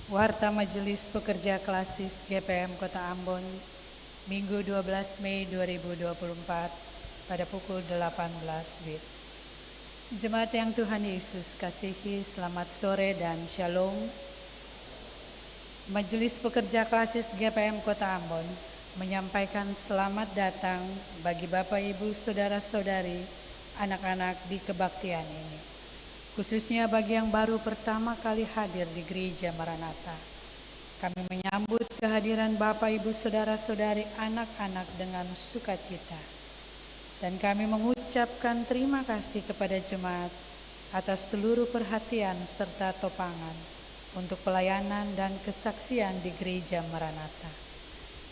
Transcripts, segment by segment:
Warta Majelis Pekerja Klasis GPM Kota Ambon, Minggu 12 Mei 2024 pada pukul 18 WIB. Jemaat yang Tuhan Yesus kasihi, selamat sore dan shalom. Majelis Pekerja Klasis GPM Kota Ambon menyampaikan selamat datang bagi Bapak Ibu Saudara-saudari anak-anak di kebaktian ini, khususnya bagi yang baru pertama kali hadir di Gereja Maranatha. Kami menyambut kehadiran Bapak, Ibu, Saudara-saudari, anak-anak dengan sukacita. Dan kami mengucapkan terima kasih kepada jemaat atas seluruh perhatian serta topangan untuk pelayanan dan kesaksian di Gereja Maranatha.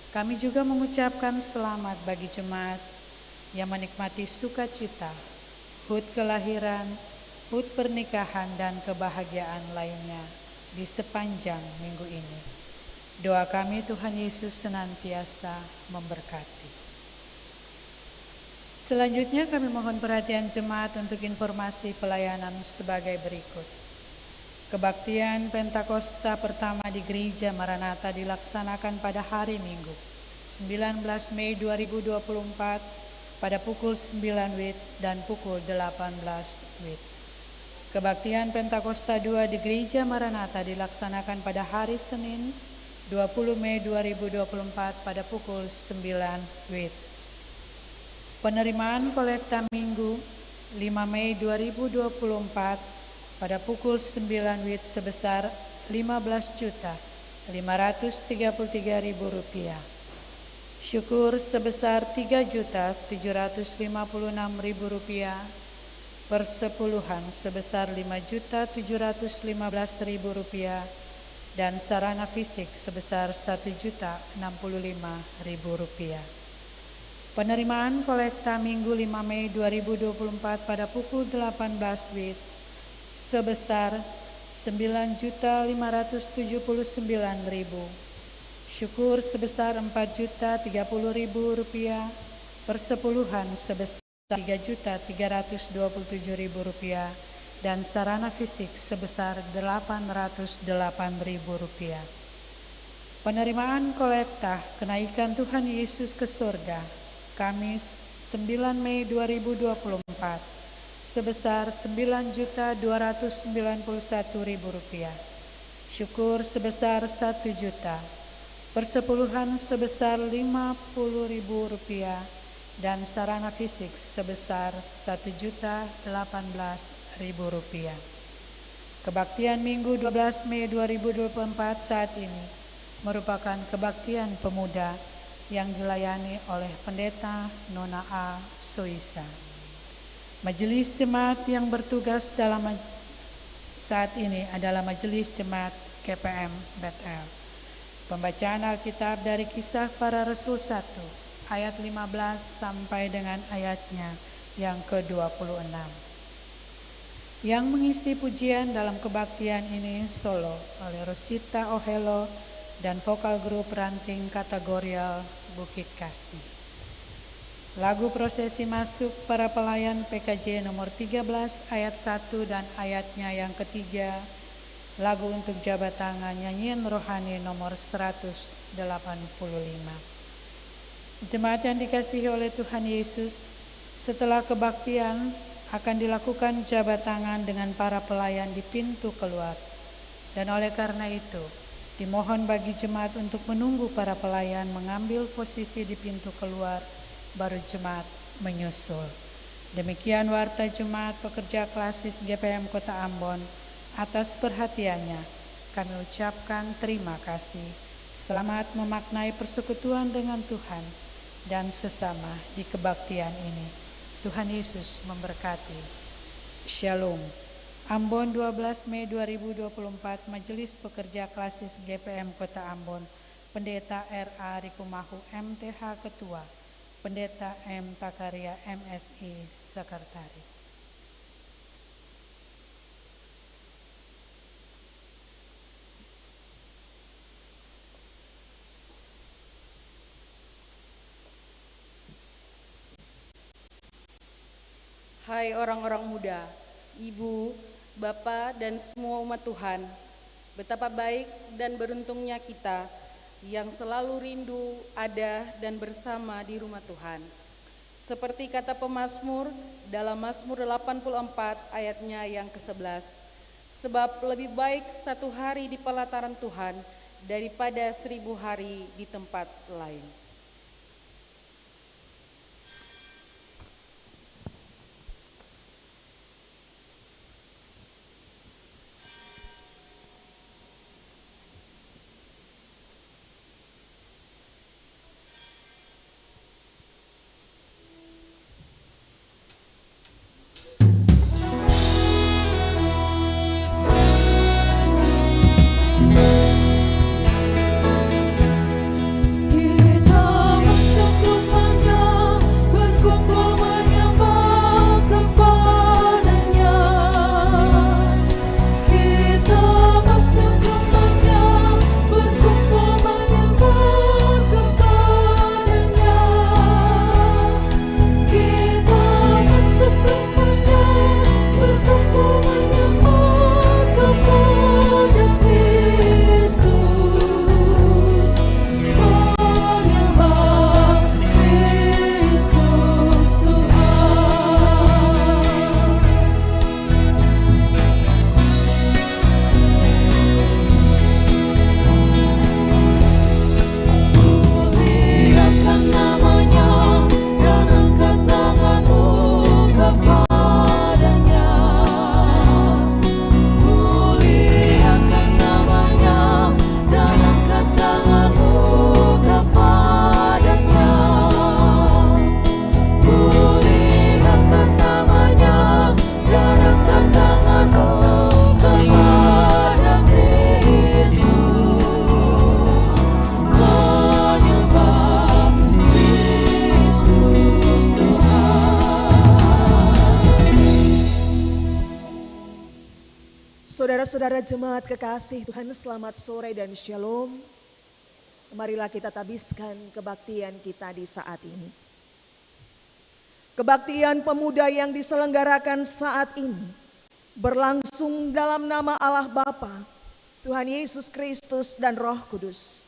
Kami juga mengucapkan selamat bagi jemaat yang menikmati sukacita, HUT kelahiran, HUT pernikahan, dan kebahagiaan lainnya di sepanjang minggu ini. Doa kami Tuhan Yesus senantiasa memberkati. Selanjutnya kami mohon perhatian jemaat untuk informasi pelayanan sebagai berikut. Kebaktian Pentakosta pertama di Gereja Maranatha dilaksanakan pada hari Minggu, 19 Mei 2024 pada pukul 9 WIB dan pukul 18 WIB. Kebaktian Pentakosta 2 di Gereja Maranatha dilaksanakan pada hari Senin, 20 Mei 2024 pada pukul 9 WIB. Penerimaan kolekta Minggu 5 Mei 2024 pada pukul 9 WIB sebesar Rp15.533.000. Syukur sebesar Rp3.756.000. Persepuluhan sebesar Rp5.715.000 dan sarana fisik sebesar Rp1.065.000. Penerimaan kolekta Minggu 5 Mei 2024 pada pukul 18 WIB sebesar Rp9.579.000. Syukur sebesar Rp4.030.000. Persepuluhan sebesar Rp3.327.000 dan sarana fisik sebesar Rp808.000. Penerimaan kolekta kenaikan Tuhan Yesus ke surga Kamis 9 Mei 2024 sebesar Rp9.291.000. Syukur sebesar Rp1.000.000. Persepuluhan sebesar Rp50.000 dan sarana fisik sebesar Rp1.018.000. Kebaktian Minggu 12 Mei 2024 saat ini merupakan kebaktian pemuda yang dilayani oleh Pendeta Nona A. Soisa. Majelis jemaat yang bertugas dalam saat ini adalah Majelis Jemaat GPM Bethel. Pembacaan Alkitab dari Kisah Para Rasul 1 ayat 15 sampai dengan ayatnya yang ke-26. Yang mengisi pujian dalam kebaktian ini solo oleh Rosita Ohelo dan vokal grup ranting kategorial Bukit Kasih. Lagu prosesi masuk para pelayan PKJ nomor 13 ayat 1 dan ayatnya yang ketiga. Lagu untuk jabat tangan nyanyian rohani nomor 185. Jemaat yang dikasihi oleh Tuhan Yesus, setelah kebaktian akan dilakukan jabat tangan dengan para pelayan di pintu keluar. Dan oleh karena itu, dimohon bagi jemaat untuk menunggu para pelayan mengambil posisi di pintu keluar, baru jemaat menyusul. Demikian warta jemaat pekerja klasis GPM Kota Ambon. Atas perhatiannya, kami ucapkan terima kasih. Selamat memaknai persekutuan dengan Tuhan dan sesama di kebaktian ini. Tuhan Yesus memberkati. Shalom. Ambon 12 Mei 2024, Majelis Pekerja Klasis GPM Kota Ambon, Pendeta R.A. Rikumahu MTH Ketua, Pendeta M. Takaria MSI Sekretaris. Hai orang-orang muda, ibu, bapak, dan semua umat Tuhan, betapa baik dan beruntungnya kita yang selalu rindu ada dan bersama di rumah Tuhan. Seperti kata pemazmur dalam Mazmur 84 ayatnya yang ke-11, sebab lebih baik satu hari di pelataran Tuhan daripada 1000 hari di tempat lain. Saudara-saudara jemaat kekasih Tuhan, selamat sore dan shalom. Marilah kita tabiskan kebaktian kita di saat ini. Kebaktian pemuda yang diselenggarakan saat ini berlangsung dalam nama Allah Bapa, Tuhan Yesus Kristus dan Roh Kudus.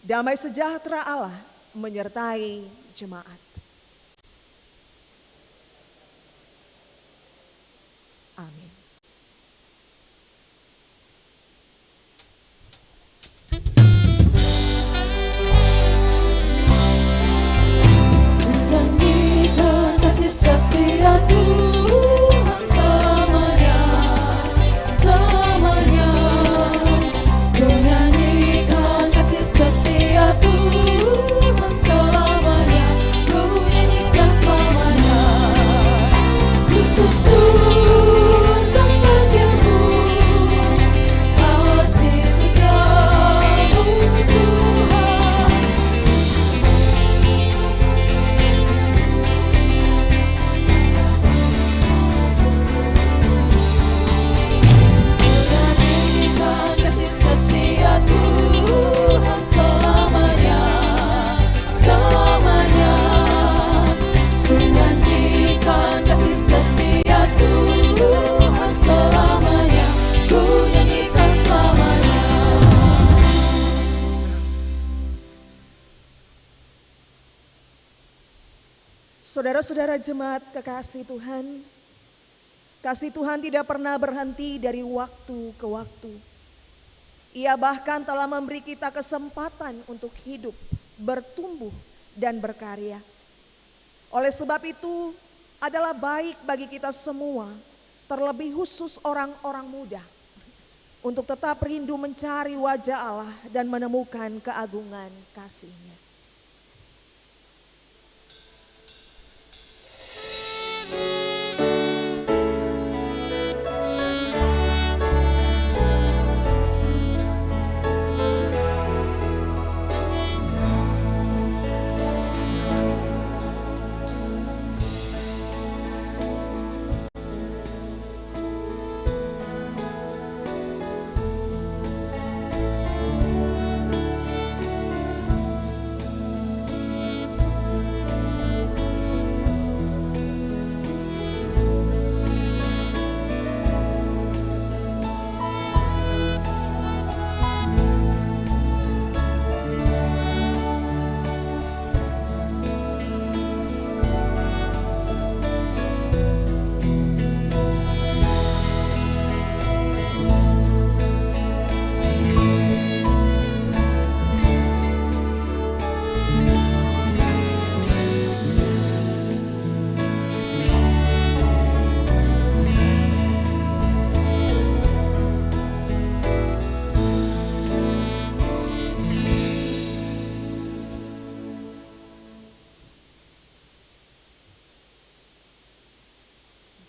Damai sejahtera Allah menyertai jemaat. Amin. Menyanyikan kasih setia Tuhan selamanya, selamanya. Menyanyikan kasih setia Tuhan selamanya, menyanyikan selamanya. Tutur kata jemu, kasih setiamu Tuhan. Menyanyikan kasih setia Tuhan selamanya, selamanya. Menyanyikan kasih setia Tuhan selamanya, menyanyikan selamanya. Saudara-saudara jemaat kekasih Tuhan, kasih Tuhan tidak pernah berhenti dari waktu ke waktu. Ia bahkan telah memberi kita kesempatan untuk hidup, bertumbuh, dan berkarya. Oleh sebab itu, adalah baik bagi kita semua, terlebih khusus orang-orang muda, untuk tetap rindu mencari wajah Allah dan menemukan keagungan kasih-Nya.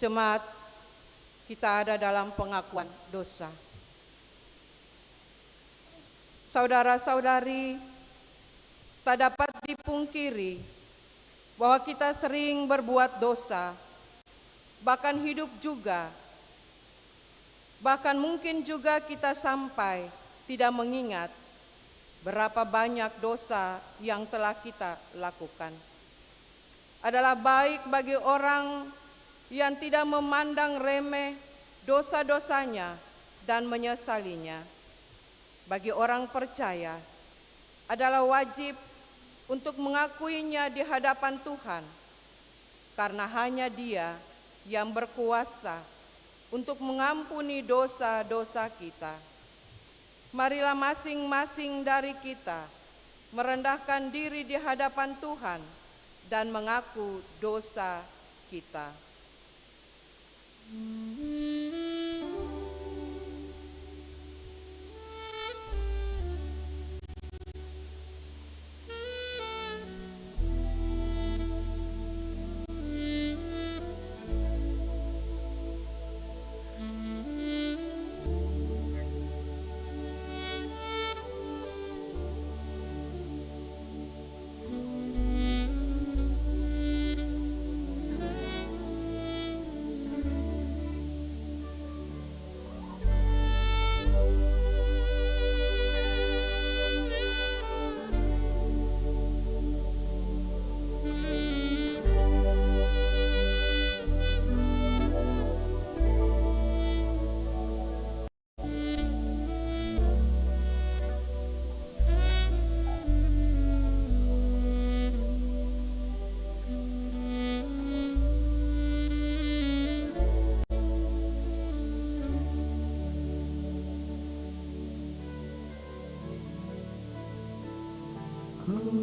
Jemaat, kita ada dalam pengakuan dosa. Saudara-saudari, tak dapat dipungkiri bahwa kita sering berbuat dosa, bahkan hidup juga. Bahkan mungkin juga kita sampai tidak mengingat berapa banyak dosa yang telah kita lakukan. Adalah baik bagi orang yang tidak memandang remeh dosa-dosanya dan menyesalinya. Bagi orang percaya, adalah wajib untuk mengakuinya di hadapan Tuhan, karena hanya Dia yang berkuasa untuk mengampuni dosa-dosa kita. Marilah masing-masing dari kita merendahkan diri di hadapan Tuhan dan mengaku dosa kita.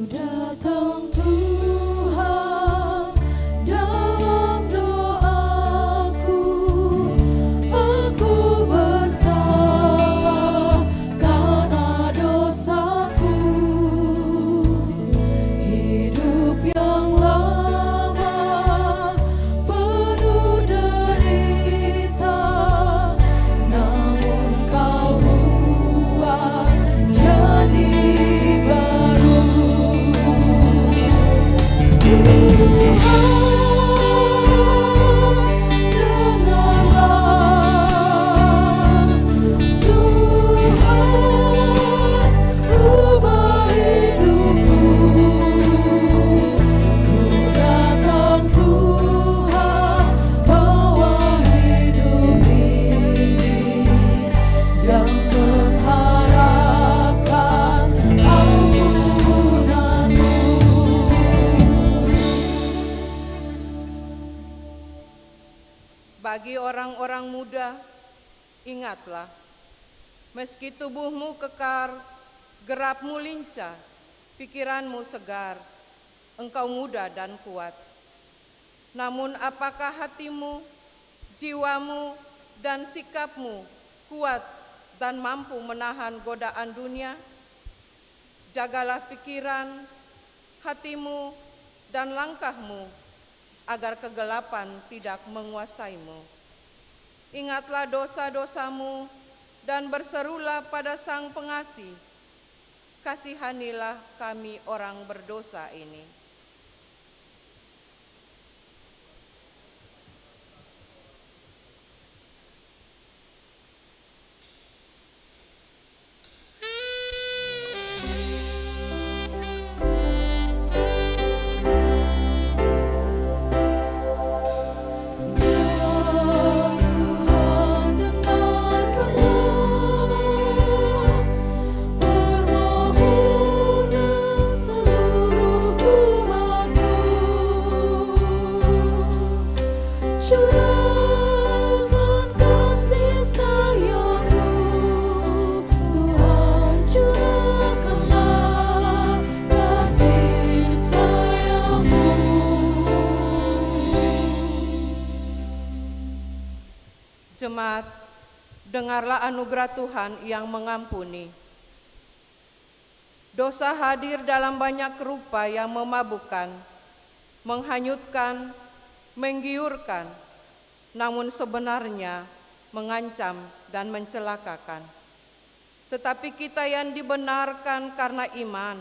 datang Tuhan dalam doaku, aku bersalah karena dosaku. Hidup yang lama penuh derita, namun Kau buat jadi baru. Bagi orang-orang muda, ingatlah, meski tubuhmu kekar, gerakmu lincah, pikiranmu segar, engkau muda dan kuat. Namun apakah hatimu, jiwamu, dan sikapmu kuat dan mampu menahan godaan dunia? Jagalah pikiran, hatimu, dan langkahmu, agar kegelapan tidak menguasaimu. Ingatlah dosa-dosamu dan berserulah pada Sang Pengasih, kasihanilah kami orang berdosa ini. Curahkan kasih sayang-Mu, Tuhan, curahkanlah kasih sayang-Mu. Jemaat, dengarlah anugerah Tuhan yang mengampuni. Dosa hadir dalam banyak rupa yang memabukkan, menghanyutkan, menggiurkan, namun sebenarnya mengancam dan mencelakakan. Tetapi kita yang dibenarkan karena iman,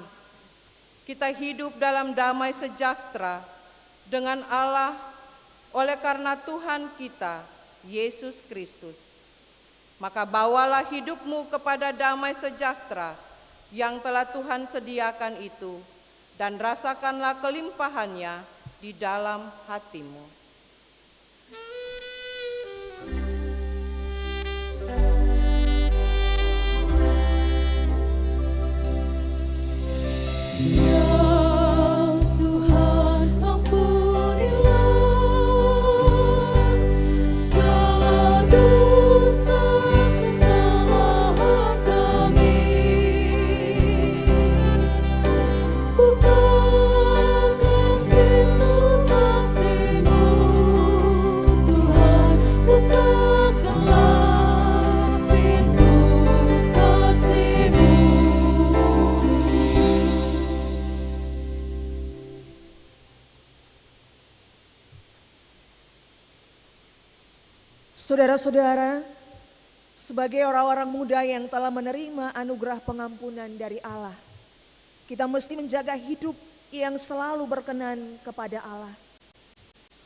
kita hidup dalam damai sejahtera dengan Allah oleh karena Tuhan kita, Yesus Kristus. Maka bawalah hidupmu kepada damai sejahtera yang telah Tuhan sediakan itu, dan rasakanlah kelimpahannya di dalam hatimu. Saudara-saudara, sebagai orang-orang muda yang telah menerima anugerah pengampunan dari Allah, kita mesti menjaga hidup yang selalu berkenan kepada Allah.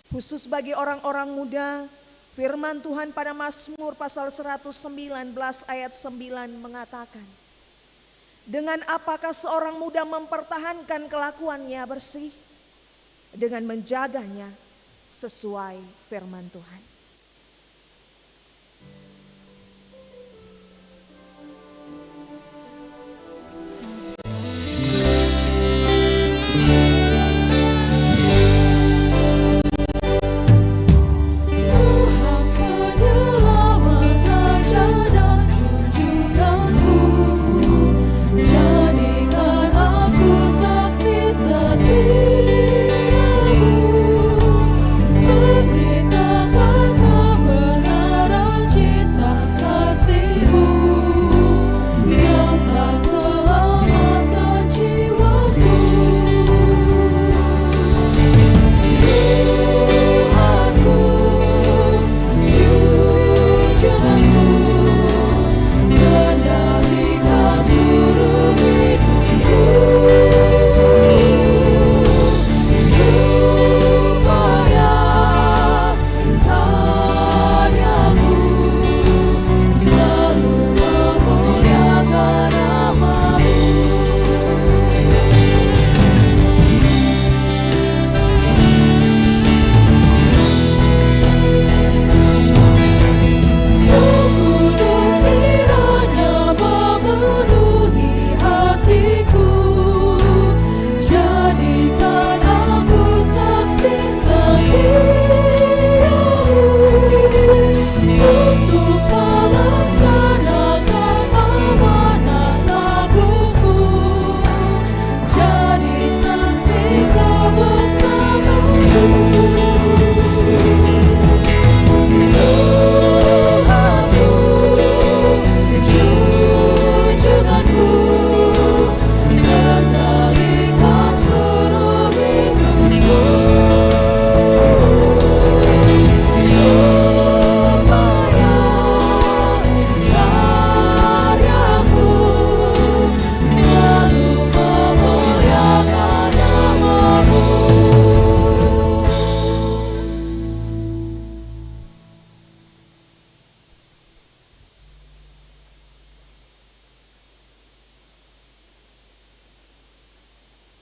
Khusus bagi orang-orang muda, firman Tuhan pada Mazmur pasal 119 ayat 9 mengatakan, dengan apakah seorang muda mempertahankan kelakuannya bersih? Dengan menjaganya sesuai firman Tuhan. Jadikan aku saksi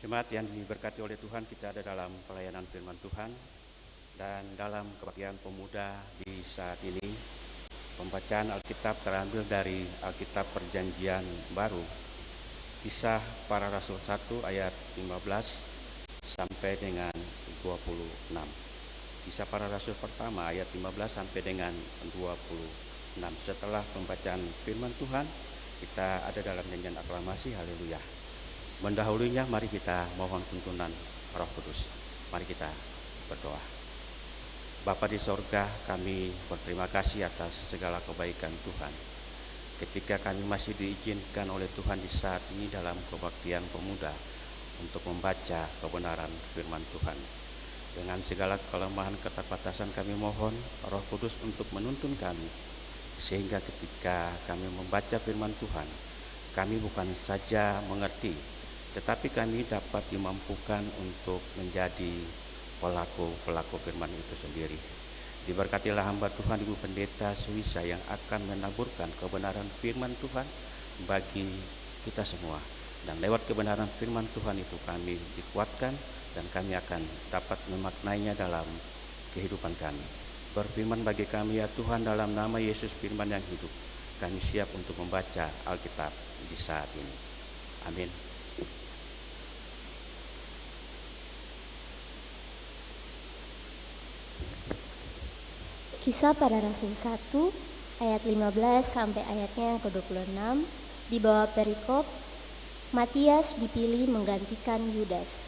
Jemaat yang diberkati oleh Tuhan, kita ada dalam pelayanan firman Tuhan dan dalam kebaktian pemuda di saat ini. Pembacaan Alkitab terambil dari Alkitab Perjanjian Baru, Kisah Para Rasul 1 ayat 15 sampai dengan 26. Kisah Para Rasul pertama ayat 15 sampai dengan 26. Setelah pembacaan firman Tuhan, kita ada dalam nyanyian aklamasi haleluya. Mendahulunya mari kita mohon tuntunan Roh Kudus. Mari kita berdoa. Bapa di sorga, kami berterima kasih atas segala kebaikan Tuhan. Ketika kami masih diizinkan oleh Tuhan di saat ini dalam kebaktian pemuda untuk membaca kebenaran firman Tuhan. Dengan segala kelemahan keterbatasan kami mohon Roh Kudus untuk menuntun kami. Sehingga ketika kami membaca firman Tuhan, kami bukan saja mengerti, tetapi kami dapat dimampukan untuk menjadi pelaku firman itu sendiri. Diberkatilah hamba Tuhan Ibu Pendeta Suisa yang akan menaburkan kebenaran firman Tuhan bagi kita semua. Dan lewat kebenaran firman Tuhan itu kami dikuatkan dan kami akan dapat memaknainya dalam kehidupan kami. Berfirman bagi kami ya Tuhan dalam nama Yesus firman yang hidup. Kami siap untuk membaca Alkitab di saat ini. Amin. Kisah Para Rasul 1 ayat 15 sampai ayatnya yang ke-26 di bawah perikop Matias dipilih menggantikan Yudas.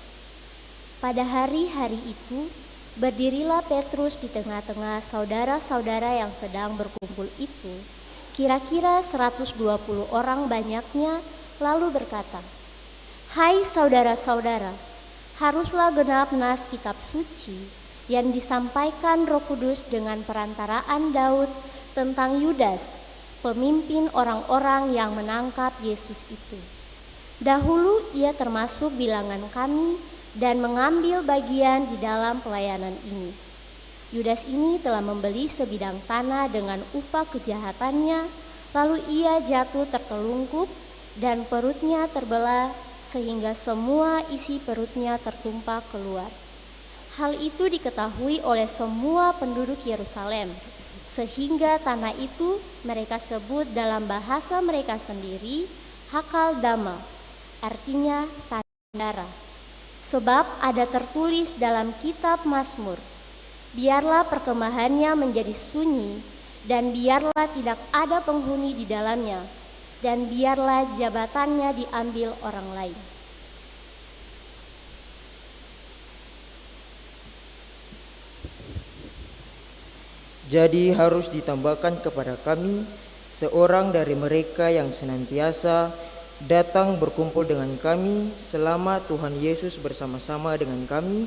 Pada hari-hari itu berdirilah Petrus di tengah-tengah saudara-saudara yang sedang berkumpul itu, kira-kira 120 orang banyaknya, lalu berkata, "Hai saudara-saudara, haruslah genap nas kitab suci yang disampaikan Roh Kudus dengan perantaraan Daud tentang Yudas, pemimpin orang-orang yang menangkap Yesus itu. Dahulu ia termasuk bilangan kami dan mengambil bagian di dalam pelayanan ini. Yudas ini telah membeli sebidang tanah dengan upah kejahatannya, lalu ia jatuh tertelungkup dan perutnya terbelah sehingga semua isi perutnya tertumpah keluar. Hal itu diketahui oleh semua penduduk Yerusalem, sehingga tanah itu mereka sebut dalam bahasa mereka sendiri Hakal Dama, artinya tanah darah. Sebab ada tertulis dalam kitab Mazmur, biarlah perkemahannya menjadi sunyi, dan biarlah tidak ada penghuni di dalamnya, dan biarlah jabatannya diambil orang lain. Jadi harus ditambahkan kepada kami seorang dari mereka yang senantiasa datang berkumpul dengan kami selama Tuhan Yesus bersama-sama dengan kami,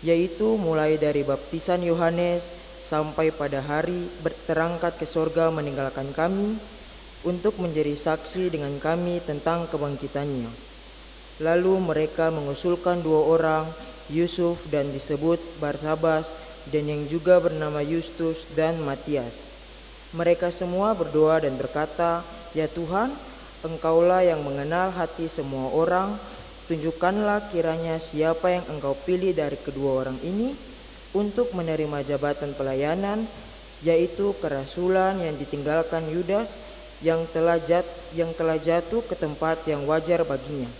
yaitu mulai dari baptisan Yohanes sampai pada hari terangkat ke sorga meninggalkan kami untuk menjadi saksi dengan kami tentang kebangkitannya. Lalu mereka mengusulkan 2 orang, Yusuf dan disebut Barsabas, dan yang juga bernama Justus dan Matias. Mereka semua berdoa dan berkata, "Ya Tuhan, Engkaulah yang mengenal hati semua orang, tunjukkanlah kiranya siapa yang Engkau pilih dari kedua orang ini untuk menerima jabatan pelayanan, yaitu kerasulan yang ditinggalkan Yudas yang telah jatuh ke tempat yang wajar baginya."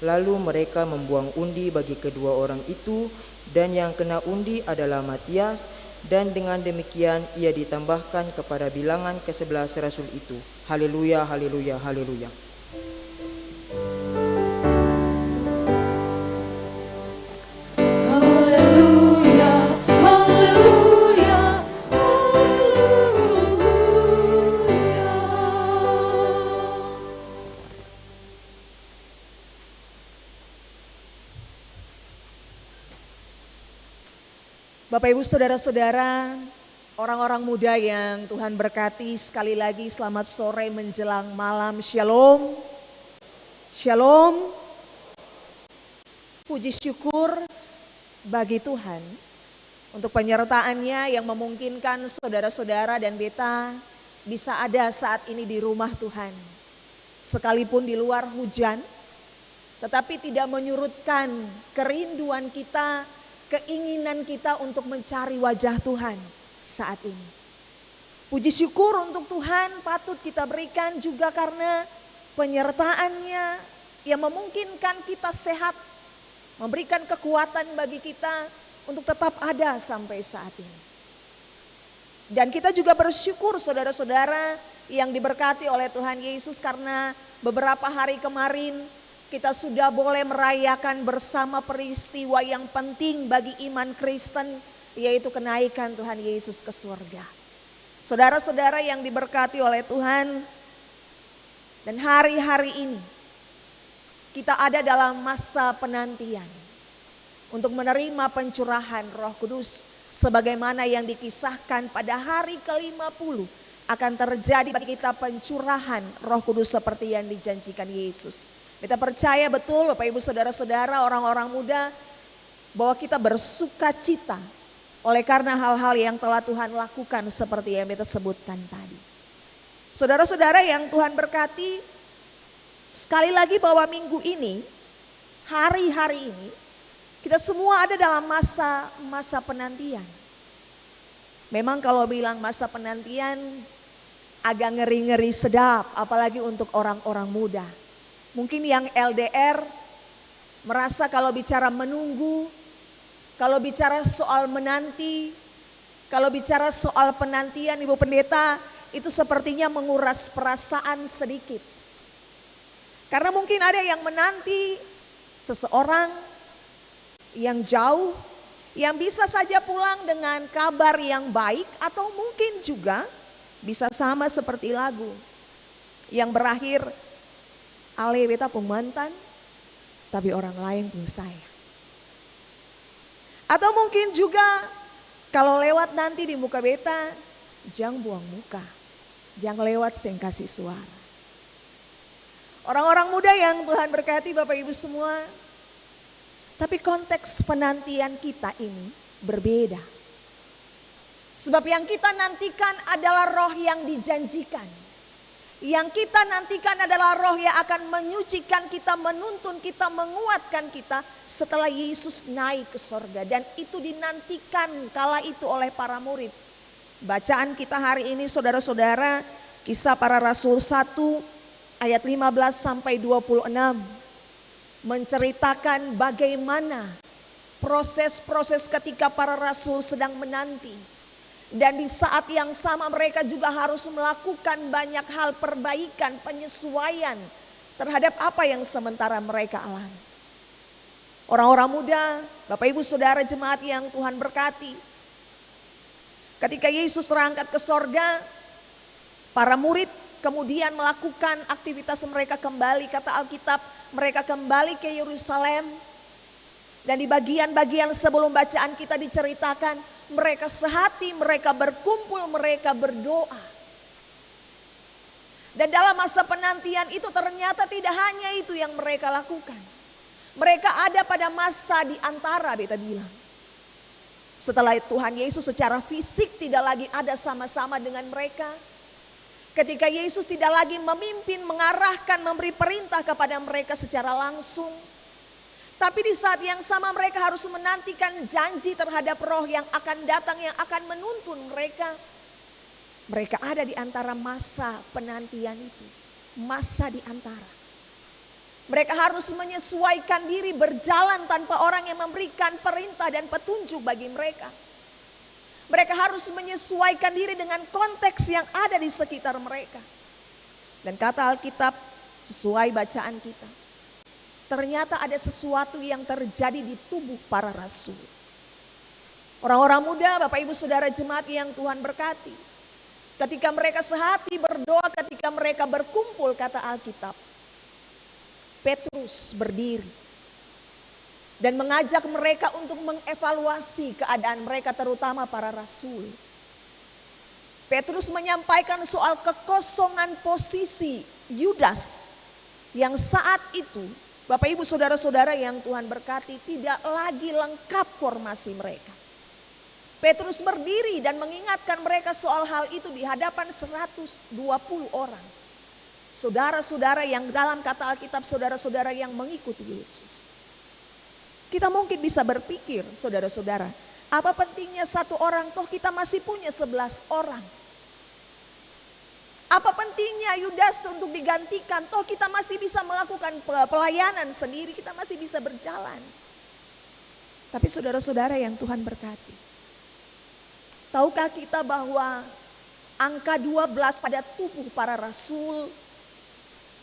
Lalu mereka membuang undi bagi kedua orang itu, dan yang kena undi adalah Matias, dan dengan demikian ia ditambahkan kepada bilangan ke-11 rasul itu. Haleluya, haleluya, haleluya. Haleluya, haleluya, haleluya. Bapak Ibu Saudara-saudara, orang-orang muda yang Tuhan berkati, sekali lagi selamat sore menjelang malam. Shalom. Shalom. Puji syukur bagi Tuhan untuk penyertaannya yang memungkinkan saudara-saudara dan beta bisa ada saat ini di rumah Tuhan. Sekalipun di luar hujan, tetapi tidak menyurutkan kerinduan kita, keinginan kita untuk mencari wajah Tuhan saat ini. Puji syukur untuk Tuhan patut kita berikan juga karena penyertaan-Nya yang memungkinkan kita sehat, memberikan kekuatan bagi kita untuk tetap ada sampai saat ini. Dan kita juga bersyukur saudara-saudara yang diberkati oleh Tuhan Yesus karena beberapa hari kemarin kita sudah boleh merayakan bersama peristiwa yang penting bagi iman Kristen, yaitu kenaikan Tuhan Yesus ke surga. Saudara-saudara yang diberkati oleh Tuhan, dan hari-hari ini kita ada dalam masa penantian untuk menerima pencurahan Roh Kudus sebagaimana yang dikisahkan pada hari ke-50 akan terjadi bagi kita pencurahan Roh Kudus seperti yang dijanjikan Yesus. Kita percaya betul Bapak Ibu Saudara-saudara, orang-orang muda, bahwa kita bersuka cita oleh karena hal-hal yang telah Tuhan lakukan seperti yang kita sebutkan tadi. Saudara-saudara yang Tuhan berkati, sekali lagi bahwa minggu ini, hari-hari ini, kita semua ada dalam masa penantian. Memang kalau bilang masa penantian agak ngeri-ngeri sedap, apalagi untuk orang-orang muda. Mungkin yang LDR merasa kalau bicara menunggu, kalau bicara soal menanti, kalau bicara soal penantian Ibu Pendeta, itu sepertinya menguras perasaan sedikit. Karena mungkin ada yang menanti seseorang yang jauh, yang bisa saja pulang dengan kabar yang baik, atau mungkin juga bisa sama seperti lagu yang berakhir, ale beta pemantan, tapi orang lain pun saya. Atau mungkin juga kalau lewat nanti di muka beta, jangan buang muka, jangan lewat sing kasih suara. Orang-orang muda yang Tuhan berkati Bapak Ibu semua, tapi konteks penantian kita ini berbeda. Sebab yang kita nantikan adalah roh yang dijanjikan. Yang kita nantikan adalah roh yang akan menyucikan kita, menuntun kita, menguatkan kita setelah Yesus naik ke sorga. Dan itu dinantikan kala itu oleh para murid. Bacaan kita hari ini saudara-saudara, Kisah Para Rasul 1 ayat 15 sampai 26. Menceritakan bagaimana proses-proses ketika para rasul sedang menanti. Dan di saat yang sama mereka juga harus melakukan banyak hal perbaikan, penyesuaian terhadap apa yang sementara mereka alami. Orang-orang muda, Bapak Ibu Saudara jemaat yang Tuhan berkati. Ketika Yesus terangkat ke sorga, para murid kemudian melakukan aktivitas mereka kembali, kata Alkitab, mereka kembali ke Yerusalem. Dan di bagian-bagian sebelum bacaan kita diceritakan, mereka sehati, mereka berkumpul, mereka berdoa. Dan dalam masa penantian itu ternyata tidak hanya itu yang mereka lakukan. Mereka ada pada masa di antara, beta bilang. Setelah Tuhan Yesus secara fisik tidak lagi ada sama-sama dengan mereka. Ketika Yesus tidak lagi memimpin, mengarahkan, memberi perintah kepada mereka secara langsung. Tapi di saat yang sama mereka harus menantikan janji terhadap roh yang akan datang, yang akan menuntun mereka. Mereka ada di antara masa penantian itu. Masa di antara. Mereka harus menyesuaikan diri berjalan tanpa orang yang memberikan perintah dan petunjuk bagi mereka. Mereka harus menyesuaikan diri dengan konteks yang ada di sekitar mereka. Dan kata Alkitab sesuai bacaan kita, ternyata ada sesuatu yang terjadi di tubuh para rasul. Orang-orang muda, Bapak Ibu Saudara jemaat yang Tuhan berkati. Ketika mereka sehati berdoa, ketika mereka berkumpul, kata Alkitab, Petrus berdiri dan mengajak mereka untuk mengevaluasi keadaan mereka, terutama para rasul. Petrus menyampaikan soal kekosongan posisi Yudas yang saat itu, Bapak Ibu Saudara-saudara yang Tuhan berkati, tidak lagi lengkap formasi mereka. Petrus berdiri dan mengingatkan mereka soal hal itu di hadapan 120 orang. Saudara-saudara yang dalam kata Alkitab, saudara-saudara yang mengikuti Yesus. Kita mungkin bisa berpikir, saudara-saudara, apa pentingnya satu orang, toh kita masih punya 11 orang. Apa pentingnya Yudas untuk digantikan, toh kita masih bisa melakukan pelayanan sendiri, kita masih bisa berjalan. Tapi saudara-saudara yang Tuhan berkati, tahukah kita bahwa angka 12 pada tubuh para rasul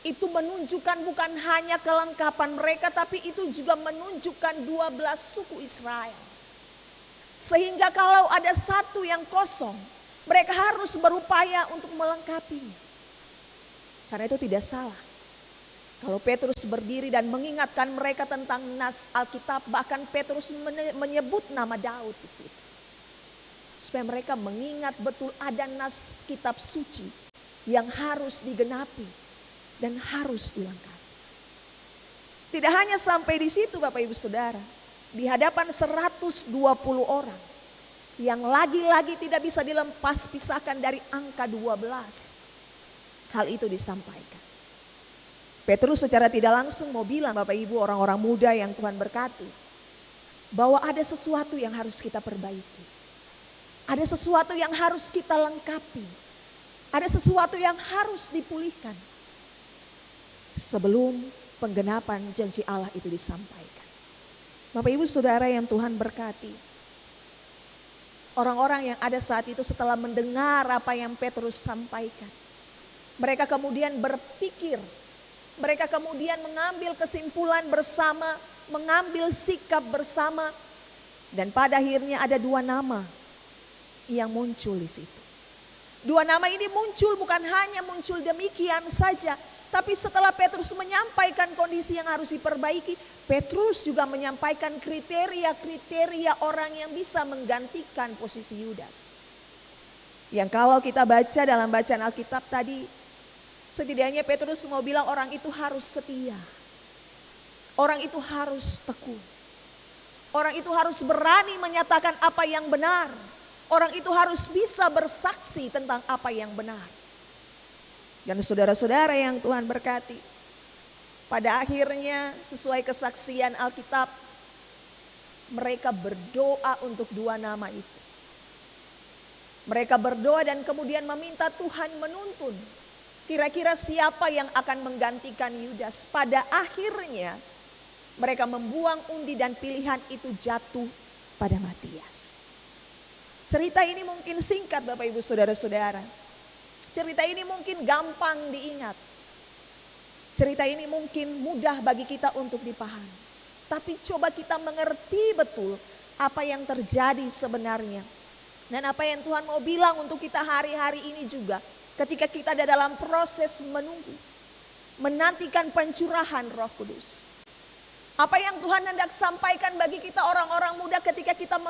itu menunjukkan bukan hanya kelengkapan mereka, tapi itu juga menunjukkan 12 suku Israel. Sehingga kalau ada satu yang kosong, mereka harus berupaya untuk melengkapinya. Karena itu tidak salah. Kalau Petrus berdiri dan mengingatkan mereka tentang nas Alkitab, bahkan Petrus menyebut nama Daud di situ. Supaya mereka mengingat betul ada nas kitab suci yang harus digenapi dan harus dilengkapi. Tidak hanya sampai di situ Bapak Ibu Saudara, di hadapan 120 orang yang lagi-lagi tidak bisa dilepas pisahkan dari angka 12. Hal itu disampaikan. Petrus secara tidak langsung mau bilang Bapak Ibu orang-orang muda yang Tuhan berkati, bahwa ada sesuatu yang harus kita perbaiki. Ada sesuatu yang harus kita lengkapi. Ada sesuatu yang harus dipulihkan. Sebelum penggenapan janji Allah itu disampaikan. Bapak Ibu Saudara yang Tuhan berkati, orang-orang yang ada saat itu setelah mendengar apa yang Petrus sampaikan, mereka kemudian berpikir, mereka kemudian mengambil kesimpulan bersama, mengambil sikap bersama, dan pada akhirnya ada 2 nama yang muncul di situ. 2 nama ini muncul bukan hanya muncul demikian saja, tapi setelah Petrus menyampaikan kondisi yang harus diperbaiki, Petrus juga menyampaikan kriteria-kriteria orang yang bisa menggantikan posisi Yudas. Yang kalau kita baca dalam bacaan Alkitab tadi, setidaknya Petrus mau bilang orang itu harus setia. Orang itu harus tekun. Orang itu harus berani menyatakan apa yang benar. Orang itu harus bisa bersaksi tentang apa yang benar. Dan saudara-saudara yang Tuhan berkati, pada akhirnya sesuai kesaksian Alkitab, mereka berdoa untuk 2 nama itu. Mereka berdoa dan kemudian meminta Tuhan menuntun kira-kira siapa yang akan menggantikan Yudas. Pada akhirnya mereka membuang undi dan pilihan itu jatuh pada Matias. Cerita ini mungkin singkat Bapak Ibu Saudara-saudara. Cerita ini mungkin gampang diingat. Cerita ini mungkin mudah bagi kita untuk dipahami. Tapi coba kita mengerti betul apa yang terjadi sebenarnya. Dan apa yang Tuhan mau bilang untuk kita hari-hari ini juga. Ketika kita ada dalam proses menunggu, menantikan pencurahan Roh Kudus. Apa yang Tuhan hendak sampaikan bagi kita orang-orang muda ketika kita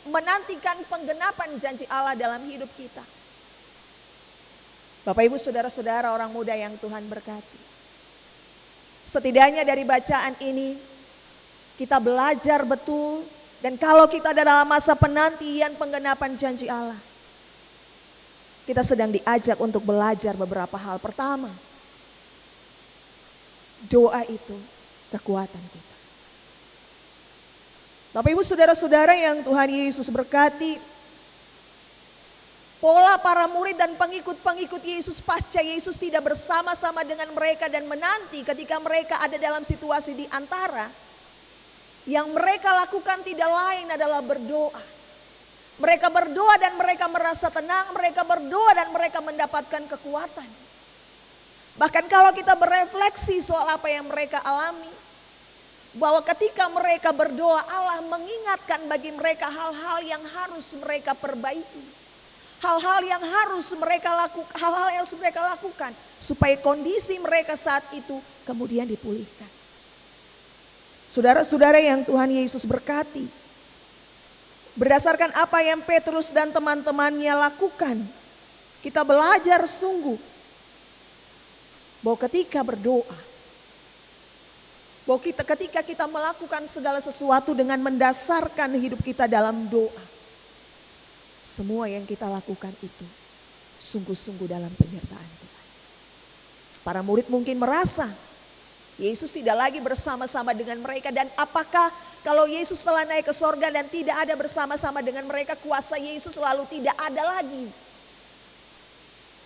menantikan penggenapan janji Allah dalam hidup kita. Bapak Ibu Saudara-saudara orang muda yang Tuhan berkati. Setidaknya dari bacaan ini kita belajar betul, dan kalau kita ada dalam masa penantian penggenapan janji Allah, kita sedang diajak untuk belajar beberapa hal. Pertama, doa itu kekuatan kita. Bapak Ibu Saudara-saudara yang Tuhan Yesus berkati, pola para murid dan pengikut-pengikut Yesus pasca Yesus tidak bersama-sama dengan mereka dan menanti ketika mereka ada dalam situasi di antara, yang mereka lakukan tidak lain adalah berdoa. Mereka berdoa dan mereka merasa tenang, mereka berdoa dan mereka mendapatkan kekuatan. Bahkan kalau kita berefleksi soal apa yang mereka alami, bahwa ketika mereka berdoa Allah mengingatkan bagi mereka hal-hal yang harus mereka perbaiki. Hal-hal yang harus mereka lakukan, hal-hal yang harus mereka lakukan supaya kondisi mereka saat itu kemudian dipulihkan. Saudara-saudara yang Tuhan Yesus berkati, berdasarkan apa yang Petrus dan teman-temannya lakukan, kita belajar sungguh bahwa ketika berdoa, bahwa ketika kita melakukan segala sesuatu dengan mendasarkan hidup kita dalam doa, semua yang kita lakukan itu sungguh-sungguh dalam penyertaan Tuhan. Para murid mungkin merasa Yesus tidak lagi bersama-sama dengan mereka, dan apakah kalau Yesus telah naik ke sorga dan tidak ada bersama-sama dengan mereka, kuasa Yesus lalu tidak ada lagi?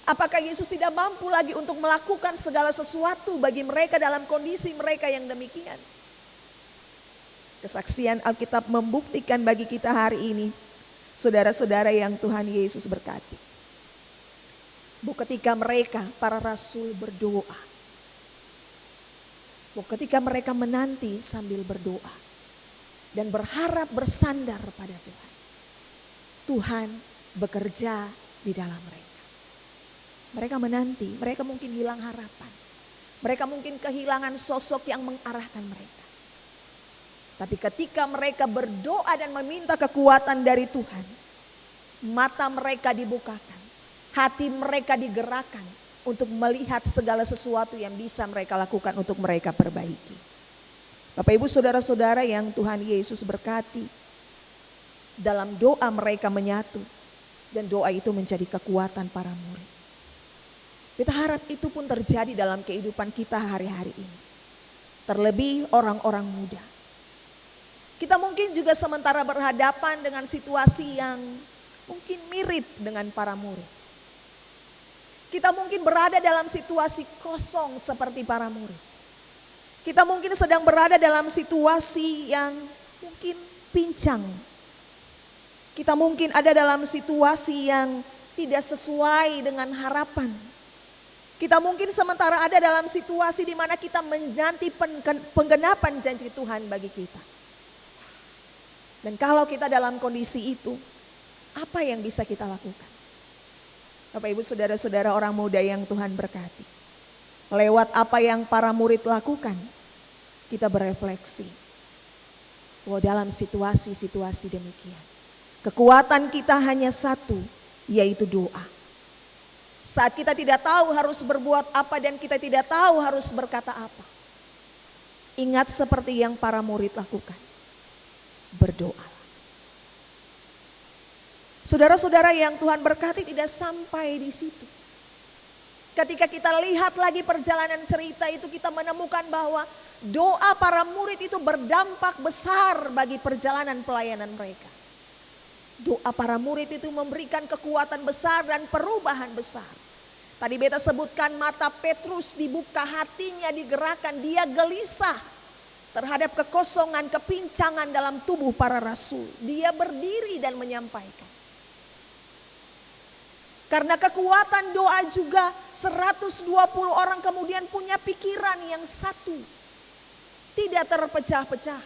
Apakah Yesus tidak mampu lagi untuk melakukan segala sesuatu bagi mereka dalam kondisi mereka yang demikian? Kesaksian Alkitab membuktikan bagi kita hari ini, saudara-saudara yang Tuhan Yesus berkati, bahwa ketika mereka, para rasul berdoa, bahwa ketika mereka menanti sambil berdoa dan berharap bersandar pada Tuhan, Tuhan bekerja di dalam mereka. Mereka menanti, mereka mungkin hilang harapan. Mereka mungkin kehilangan sosok yang mengarahkan mereka. Tapi ketika mereka berdoa dan meminta kekuatan dari Tuhan, mata mereka dibukakan, hati mereka digerakkan untuk melihat segala sesuatu yang bisa mereka lakukan untuk mereka perbaiki. Bapak Ibu saudara-saudara yang Tuhan Yesus berkati, dalam doa mereka menyatu dan doa itu menjadi kekuatan para murid. Kita harap itu pun terjadi dalam kehidupan kita hari-hari ini. Terlebih orang-orang muda. Kita mungkin juga sementara berhadapan dengan situasi yang mungkin mirip dengan para murid. Kita mungkin berada dalam situasi kosong seperti para murid. Kita mungkin sedang berada dalam situasi yang mungkin pincang. Kita mungkin ada dalam situasi yang tidak sesuai dengan harapan. Kita mungkin sementara ada dalam situasi di mana kita menanti penggenapan janji Tuhan bagi kita. Dan kalau kita dalam kondisi itu, apa yang bisa kita lakukan? Bapak Ibu saudara-saudara orang muda yang Tuhan berkati. Lewat apa yang para murid lakukan, kita berefleksi bahwa dalam situasi-situasi demikian, kekuatan kita hanya satu, yaitu doa. Saat kita tidak tahu harus berbuat apa dan kita tidak tahu harus berkata apa, ingat seperti yang para murid lakukan, berdoa. Saudara-saudara yang Tuhan berkati, tidak sampai di situ. Ketika kita lihat lagi perjalanan cerita itu, kita menemukan bahwa doa para murid itu berdampak besar bagi perjalanan pelayanan mereka. Doa para murid itu memberikan kekuatan besar dan perubahan besar. Tadi beta sebutkan mata Petrus dibuka, hatinya digerakkan, dia gelisah terhadap kekosongan, kepincangan dalam tubuh para rasul. Dia berdiri dan menyampaikan. Karena kekuatan doa juga 120 orang kemudian punya pikiran yang satu. Tidak terpecah-pecah.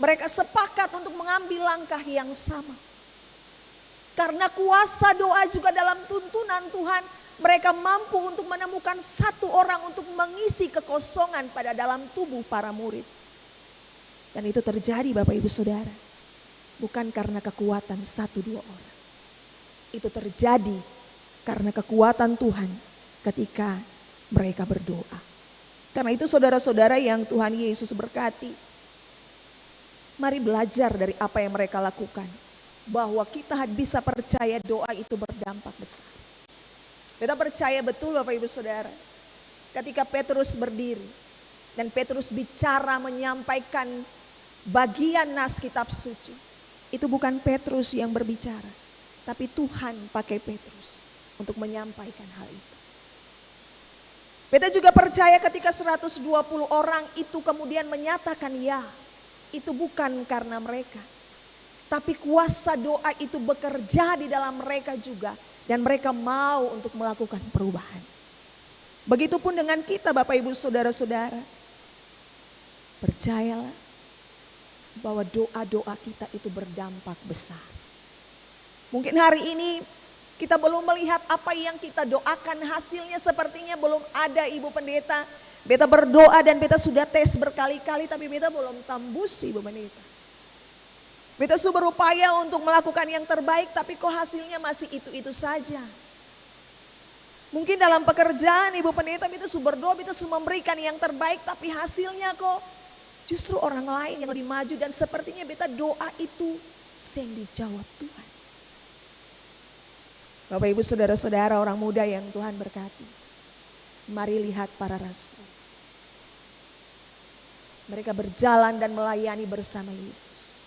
Mereka sepakat untuk mengambil langkah yang sama. Karena kuasa doa juga dalam tuntunan Tuhan, mereka mampu untuk menemukan satu orang untuk mengisi kekosongan pada dalam tubuh para murid. Dan itu terjadi Bapak Ibu Saudara, bukan karena kekuatan 1-2 orang. Itu terjadi karena kekuatan Tuhan ketika mereka berdoa. Karena itu saudara-saudara yang Tuhan Yesus berkati, mari belajar dari apa yang mereka lakukan. Bahwa kita bisa percaya doa itu berdampak besar. Kita percaya betul Bapak Ibu Saudara, ketika Petrus berdiri dan Petrus bicara menyampaikan bagian nas kitab suci, itu bukan Petrus yang berbicara, tapi Tuhan pakai Petrus untuk menyampaikan hal itu. Kita juga percaya ketika 120 orang itu kemudian menyatakan ya, itu bukan karena mereka. Tapi kuasa doa itu bekerja di dalam mereka juga. Dan mereka mau untuk melakukan perubahan. Begitupun dengan kita Bapak Ibu Saudara-saudara. Percayalah bahwa doa-doa kita itu berdampak besar. Mungkin hari ini kita belum melihat apa yang kita doakan, hasilnya sepertinya belum ada Ibu Pendeta. Beta berdoa dan beta sudah tes berkali-kali tapi beta belum tembus Ibu Pendeta. Beta sudah berupaya untuk melakukan yang terbaik tapi kok hasilnya masih itu-itu saja. Mungkin dalam pekerjaan Ibu Pendeta beta sudah berdoa, beta sudah memberikan yang terbaik tapi hasilnya kok justru orang lain yang lebih maju dan sepertinya beta doa itu yang dijawab Tuhan. Bapak Ibu Saudara-saudara orang muda yang Tuhan berkati. Mari lihat para rasul. Mereka berjalan dan melayani bersama Yesus.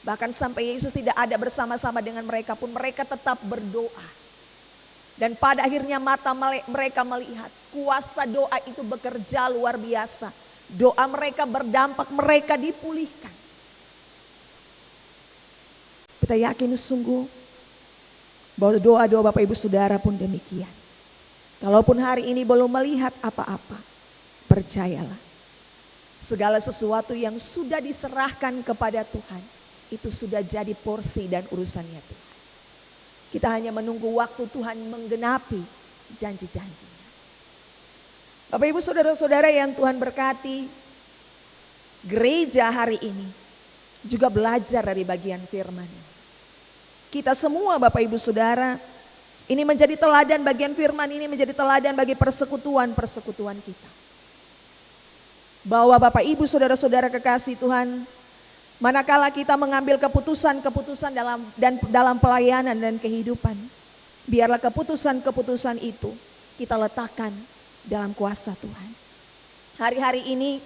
Bahkan sampai Yesus tidak ada bersama-sama dengan mereka pun mereka tetap berdoa. Dan pada akhirnya mata mereka melihat kuasa doa itu bekerja luar biasa. Doa mereka berdampak, mereka dipulihkan. Kita yakin sungguh bahwa doa-doa Bapak Ibu Saudara pun demikian. Kalaupun hari ini belum melihat apa-apa, percayalah. Segala sesuatu yang sudah diserahkan kepada Tuhan, itu sudah jadi porsi dan urusannya Tuhan. Kita hanya menunggu waktu Tuhan menggenapi janji-janjinya. Bapak Ibu Saudara-saudara yang Tuhan berkati, gereja hari ini juga belajar dari bagian firman. Kita semua Bapak Ibu Saudara, ini menjadi teladan, bagian firman ini menjadi teladan bagi persekutuan-persekutuan kita. Bahwa Bapak Ibu Saudara-saudara kekasih Tuhan, manakala kita mengambil keputusan-keputusan dalam pelayanan dan kehidupan, biarlah keputusan-keputusan itu kita letakkan dalam kuasa Tuhan. Hari-hari ini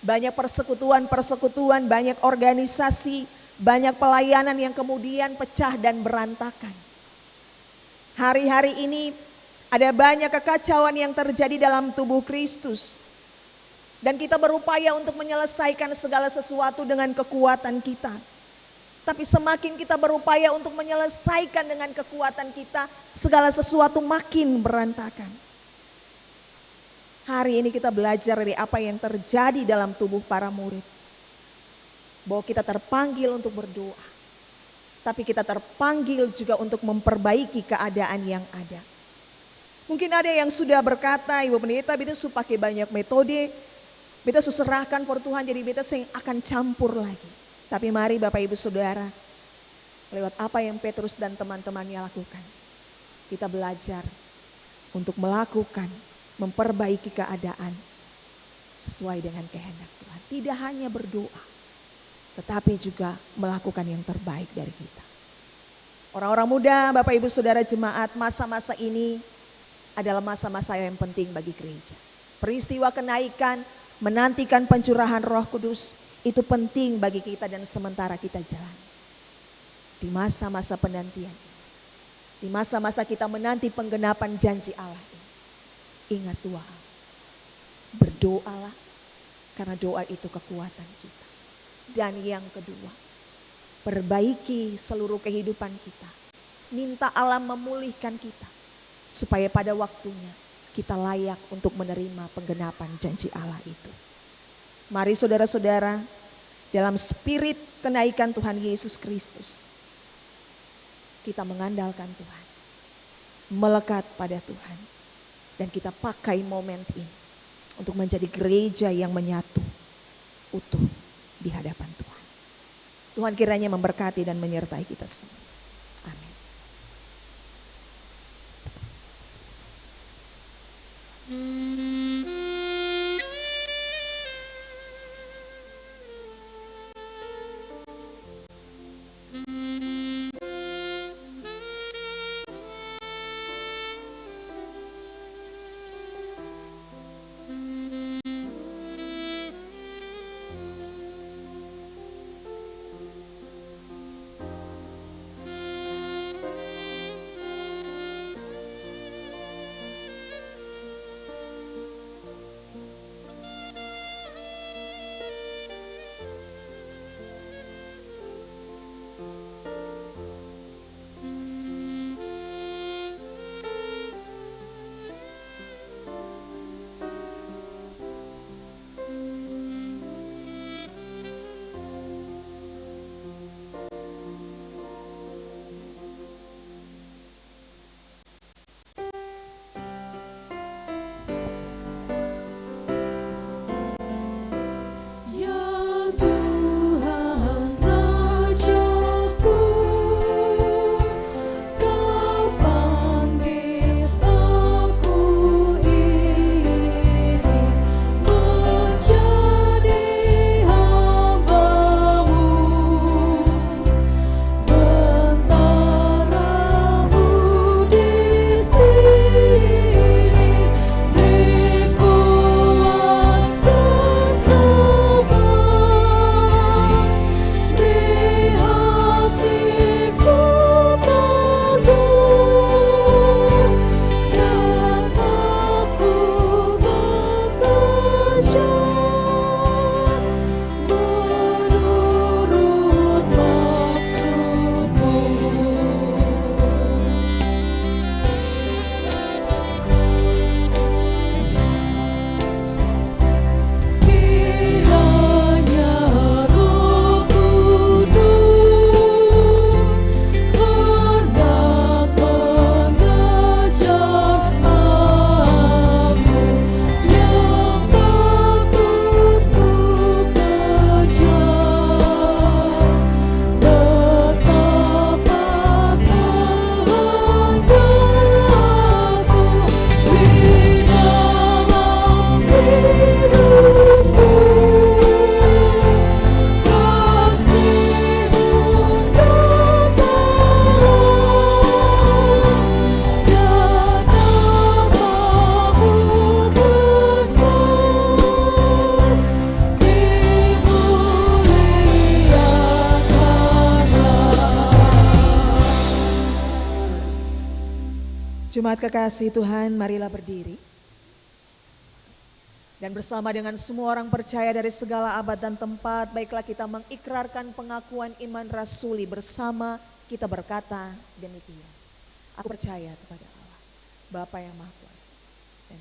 banyak persekutuan-persekutuan, banyak organisasi, banyak pelayanan yang kemudian pecah dan berantakan. Hari-hari ini ada banyak kekacauan yang terjadi dalam tubuh Kristus. Dan kita berupaya untuk menyelesaikan segala sesuatu dengan kekuatan kita. Tapi semakin kita berupaya untuk menyelesaikan dengan kekuatan kita, segala sesuatu makin berantakan. Hari ini kita belajar dari apa yang terjadi dalam tubuh para murid. Bahwa kita terpanggil untuk berdoa. Tapi kita terpanggil juga untuk memperbaiki keadaan yang ada. Mungkin ada yang sudah berkata, Ibu Pendeta, beta su pakai banyak metode, beta su serahkan for Tuhan, jadi beta sing akan campur lagi. Tapi mari Bapak Ibu Saudara, lewat apa yang Petrus dan teman-temannya lakukan, kita belajar untuk melakukan, memperbaiki keadaan sesuai dengan kehendak Tuhan. Tidak hanya berdoa, tetapi juga melakukan yang terbaik dari kita. Orang-orang muda, Bapak Ibu Saudara jemaat, masa-masa ini adalah masa-masa yang penting bagi gereja. Peristiwa kenaikan, menantikan pencurahan Roh Kudus, itu penting bagi kita dan sementara kita jalan. Di masa-masa penantian, di masa-masa kita menanti penggenapan janji Allah ini, ingat dua hal. Berdoalah, karena doa itu kekuatan kita. Dan yang kedua, perbaiki seluruh kehidupan kita. Minta Allah memulihkan kita, supaya pada waktunya kita layak untuk menerima penggenapan janji Allah itu. Mari saudara-saudara, dalam spirit kenaikan Tuhan Yesus Kristus, kita mengandalkan Tuhan, melekat pada Tuhan, dan kita pakai momen ini untuk menjadi gereja yang menyatu, utuh di hadapan Tuhan. Tuhan kiranya memberkati dan menyertai kita semua. Amin. Jemaat kekasih Tuhan, marilah berdiri. Dan bersama dengan semua orang percaya dari segala abad dan tempat, baiklah kita mengikrarkan pengakuan iman rasuli bersama kita berkata demikian. Aku percaya kepada Allah, Bapa yang Maha Kuasa. Dan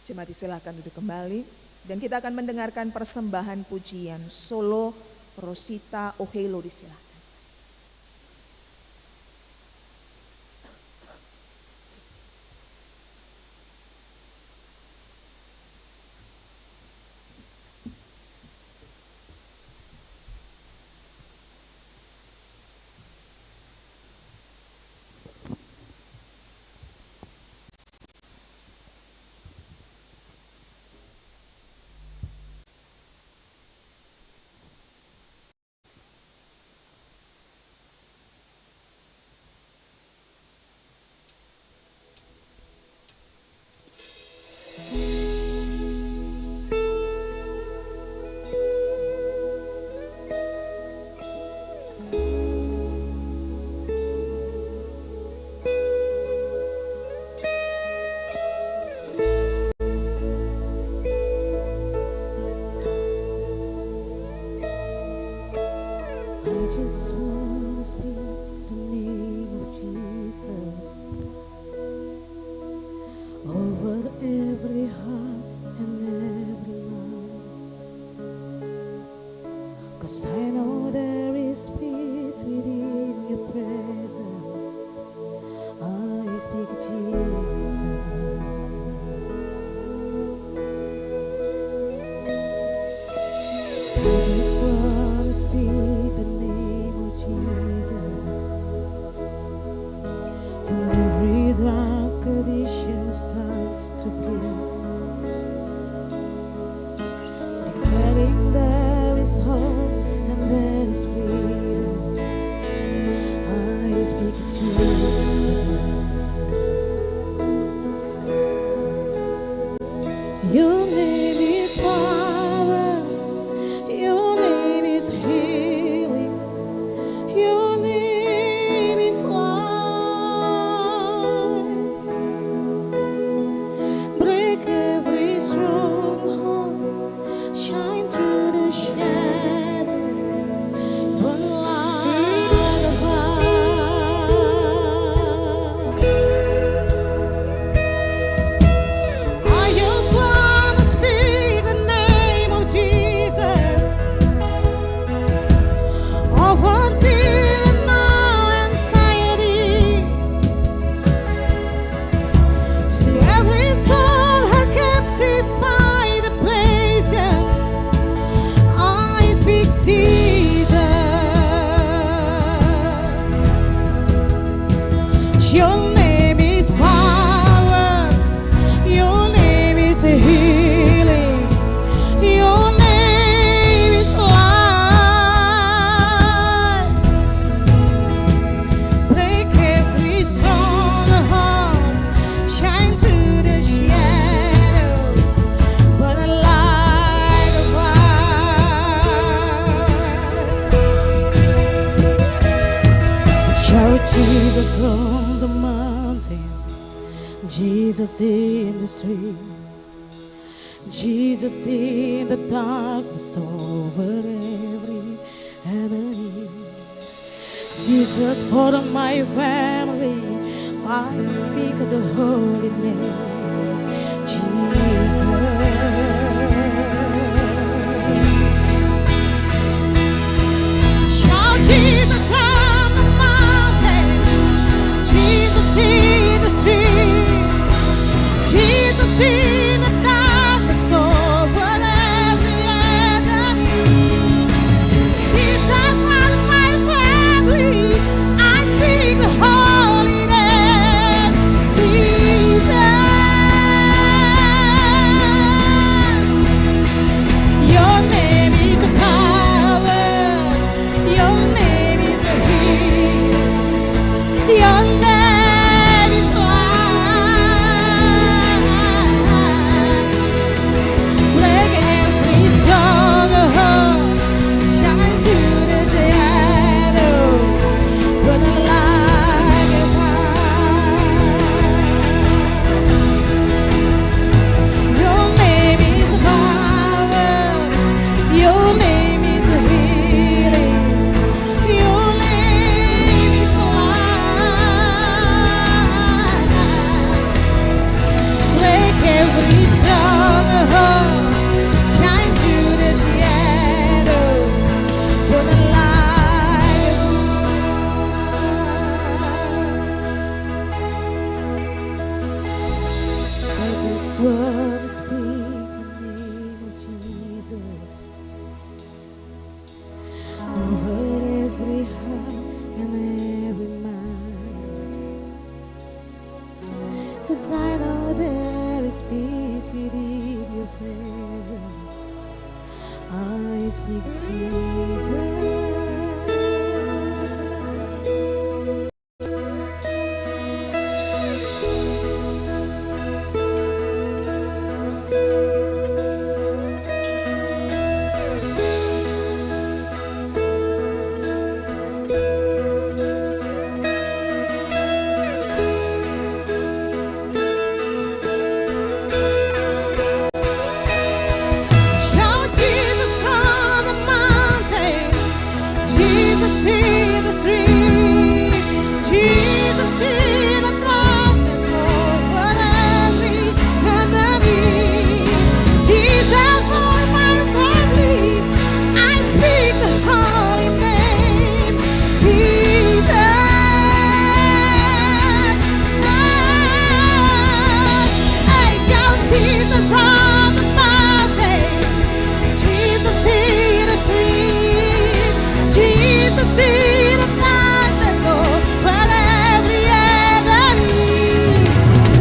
jemaat silakan duduk kembali dan kita akan mendengarkan persembahan pujian solo Rosita Ohelo, disilakan. just wanna speak the name of Jesus over every heart and every mind, 'cause I know there is peace within your presence. I speak Jesus. I just wanna speak the name of Jesus till every dark addiction starts to break, declaring there is hope and there is freedom. I speak Jesus. Your name is power. Your name is healing. Your name is life. Break every stronghold. Shine through the shadows. Burn like a fire. I just wanna speak the name of Jesus over fear and all anxiety, to every soul held captive by the Satan. I speak Jesus. Your name is power. Your name is healing. Your name is life. Break every stronghold. Shine through the shadows. Burn like a fire. Shout Jesus from the mountain. Jesus in the street. Jesus in the darkness over every enemy. Jesus for my family. I speak of the holy name. Jesus. Shout Jesus from the mountain. Jesus in the street. Jesus in the darkness over every enemy. Jesus for my family. speak Jesus. Shout Jesus from the mountain, Jesus in the street, Jesus in the darkness over every enemy, Jesus for my family. I speak the holy name, Jesus. I shout Jesus from the mountain, Jesus in the street, Jesus in the darkness over every enemy,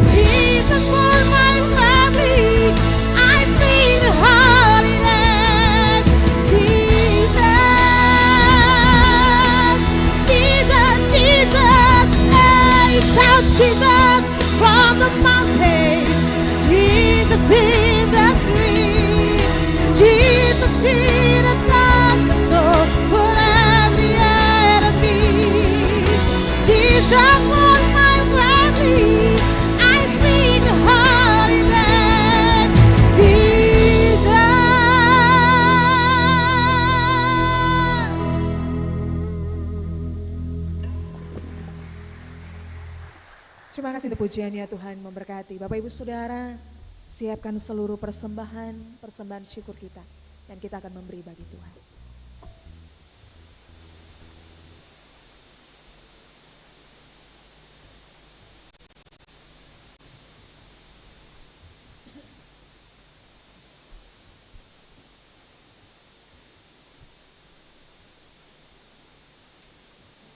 Jesus for my family. I speak the holy name, Jesus, Jesus, Jesus. I shout Jesus from the mountain, Jesus in the street, Jesus in the darkness for every enemy, Jesus for my family. I speak the holy name, Jesus. Terima kasih untuk pujiannya, Tuhan memberkati. Bapak Ibu Saudara, siapkan seluruh persembahan syukur kita, dan kita akan memberi bagi Tuhan.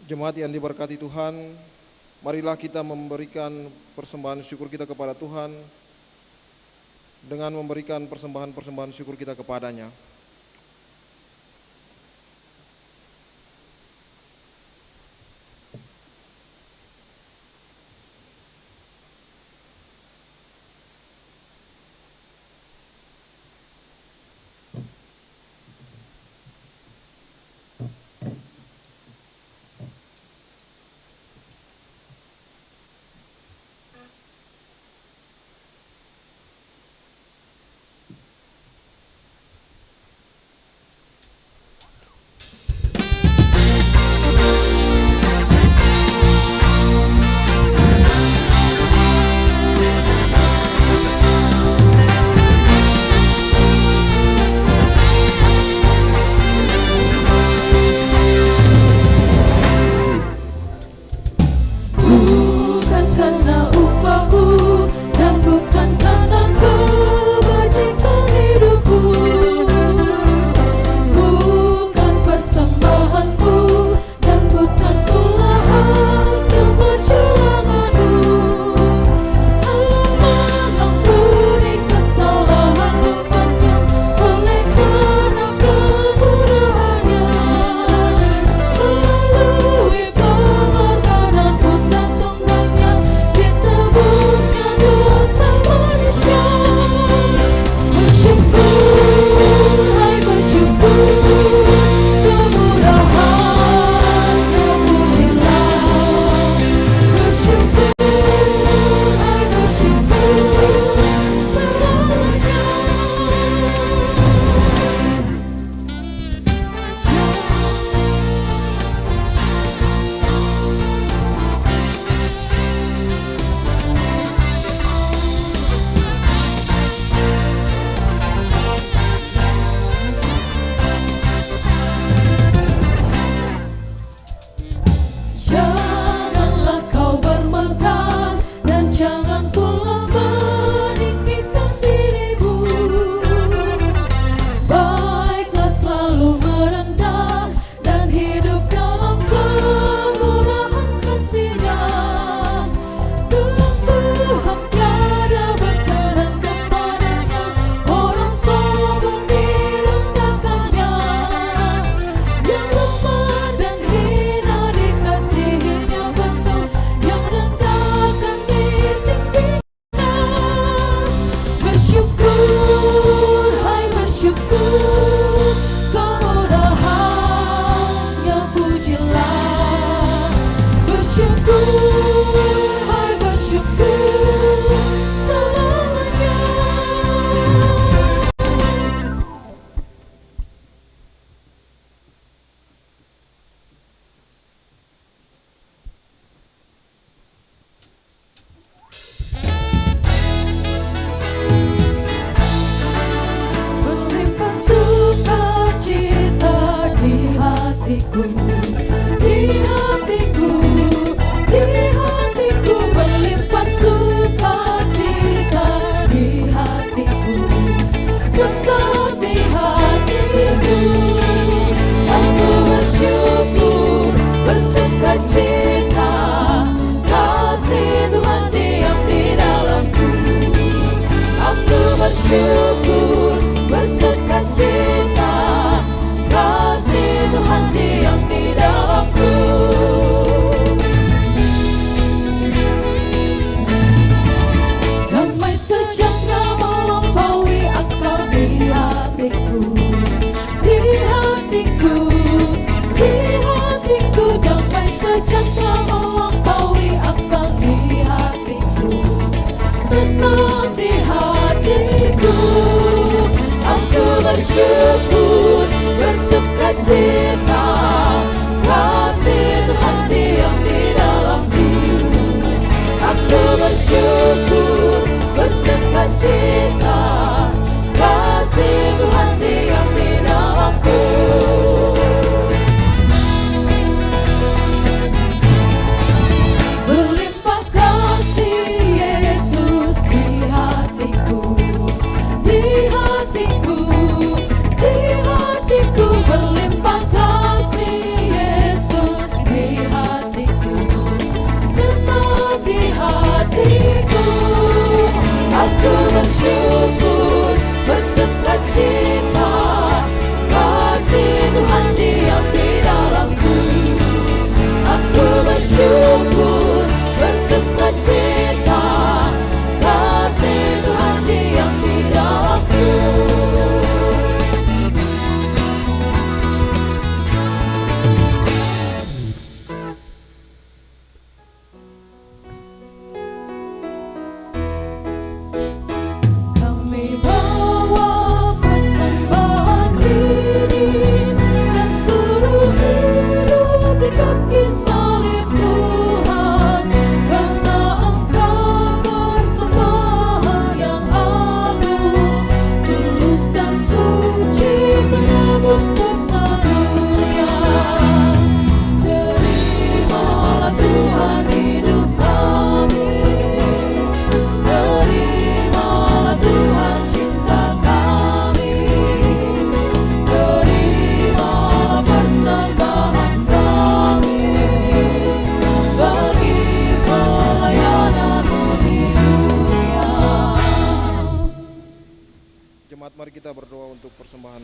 Jemaat yang diberkati Tuhan, marilah kita memberikan persembahan syukur kita kepada Tuhan dengan memberikan persembahan syukur kita kepadanya.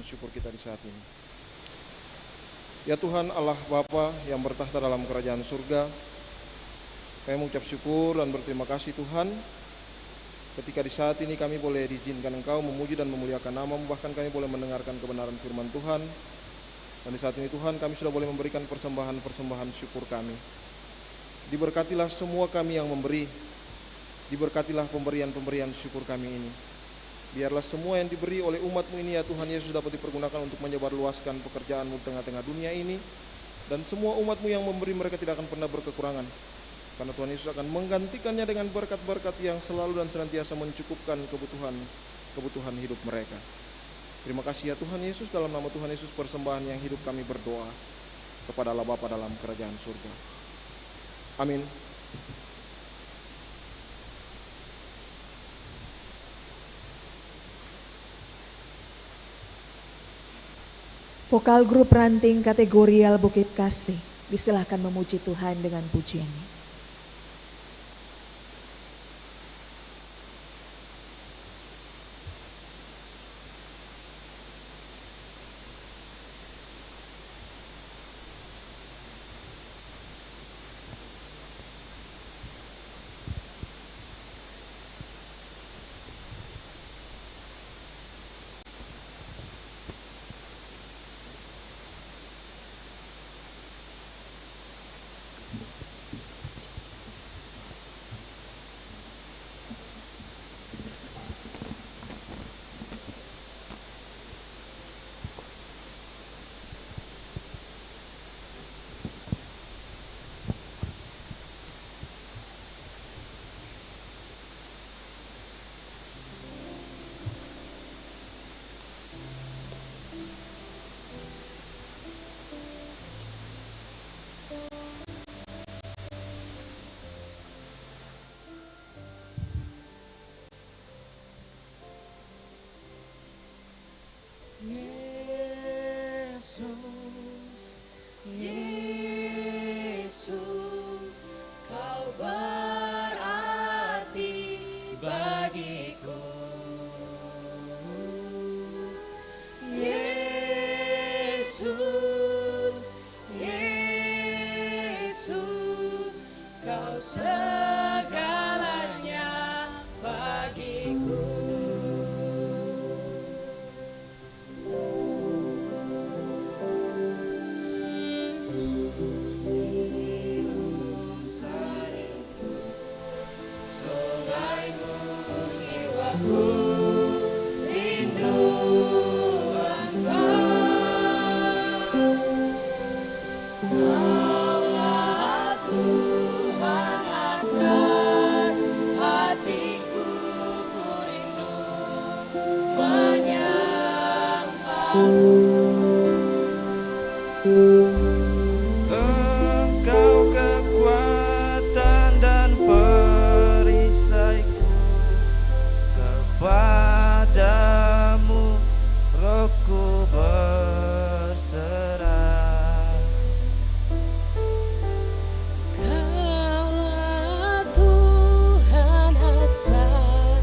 persembahan syukur kita di saat ini. Ya Tuhan Allah Bapa yang bertahta dalam kerajaan surga, kami mengucap syukur dan berterima kasih Tuhan, ketika di saat ini kami boleh diizinkan Engkau memuji dan memuliakan nama-Mu, bahkan kami boleh mendengarkan kebenaran firman Tuhan. Dan di saat ini Tuhan, kami sudah boleh memberikan persembahan-persembahan syukur kami. Diberkatilah semua kami yang memberi, diberkatilah pemberian-pemberian syukur kami ini. Biarlah semua yang diberi oleh umat-Mu ini ya Tuhan Yesus dapat dipergunakan untuk menyebarluaskan pekerjaan-Mu di tengah-tengah dunia ini. Dan semua umat-Mu yang memberi, mereka tidak akan pernah berkekurangan, karena Tuhan Yesus akan menggantikannya dengan berkat-berkat yang selalu dan senantiasa mencukupkan kebutuhan hidup mereka. Terima kasih ya Tuhan Yesus, dalam nama Tuhan Yesus persembahan yang hidup kami berdoa kepada Allah Bapa dalam kerajaan surga. Amin. Vokal grup ranting kategorial Bukit Kasih, disilahkan memuji Tuhan dengan pujiannya. Yesus, Kau berarti bagiku. Yesus, Yesus, Kau segalanya bagiku. Engkau kekuatan dan perisaiku, kepadamu rohku berserah. Kaulah Tuhan hasrat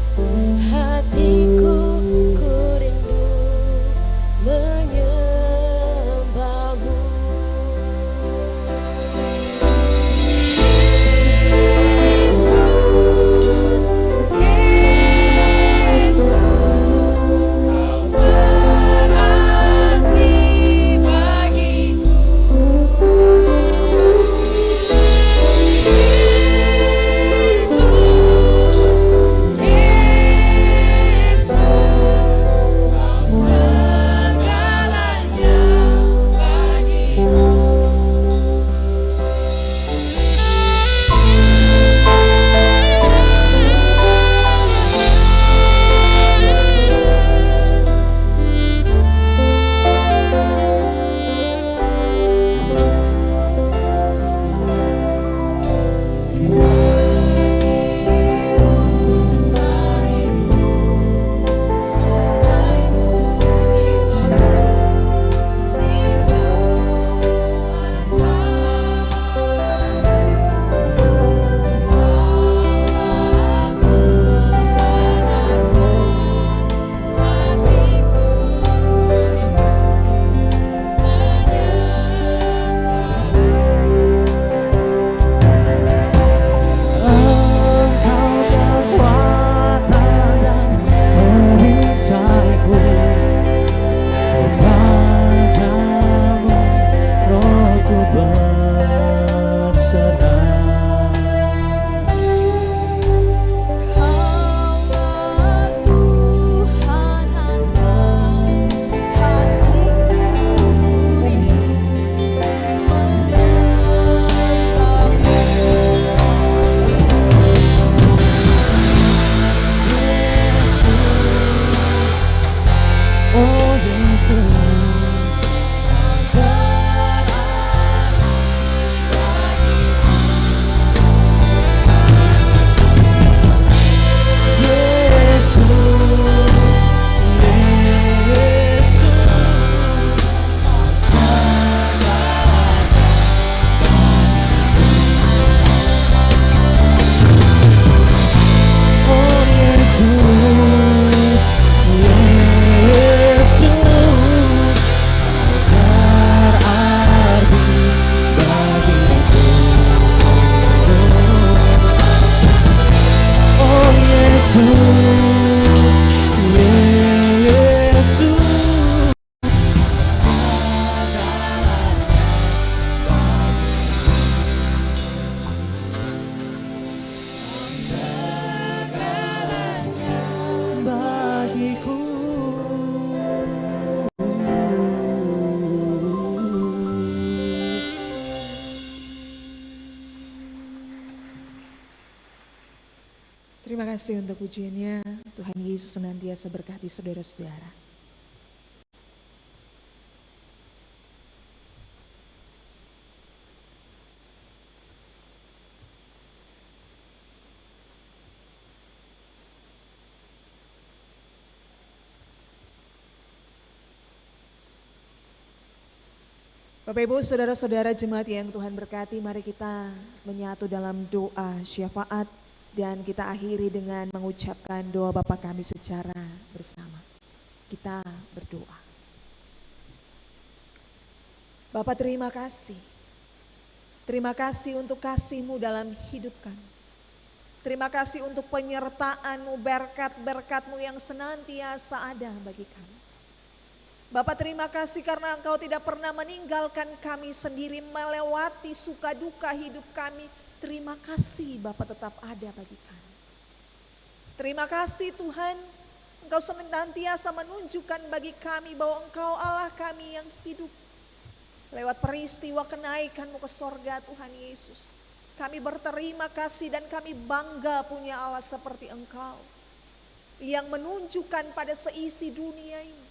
hatiku, ku rindu menyembahmu. Terima kasih untuk pujiannya. Tuhan Yesus senantiasa berkati saudara-saudara. Bapak Ibu, saudara-saudara jemaat yang Tuhan berkati, mari kita menyatu dalam doa syafaat dan kita akhiri dengan mengucapkan doa Bapa kami secara bersama. Kita berdoa. Bapa, terima kasih. Terima kasih untuk kasih-Mu dalam hidup kami. Terima kasih untuk penyertaan-Mu, berkat-berkat-Mu yang senantiasa ada bagi kami. Bapak, terima kasih karena Engkau tidak pernah meninggalkan kami sendiri melewati suka duka hidup kami. Terima kasih Bapak tetap ada bagi kami. Terima kasih Tuhan, Engkau senantiasa menunjukkan bagi kami bahwa Engkau Allah kami yang hidup. Lewat peristiwa kenaikan-Mu ke sorga Tuhan Yesus, kami berterima kasih dan kami bangga punya Allah seperti Engkau, yang menunjukkan pada seisi dunia ini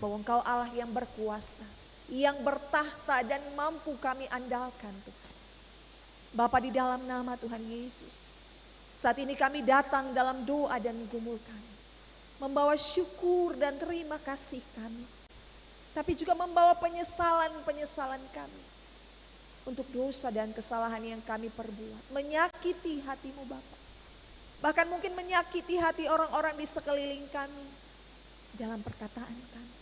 bahwa Engkau Allah yang berkuasa, yang bertahta dan mampu kami andalkan Tuhan. Bapa, di dalam nama Tuhan Yesus, saat ini kami datang dalam doa dan gumul kami, membawa syukur dan terima kasih kami, tapi juga membawa penyesalan-penyesalan kami untuk dosa dan kesalahan yang kami perbuat, menyakiti hati-Mu Bapa, bahkan mungkin menyakiti hati orang-orang di sekeliling kami dalam perkataan kami,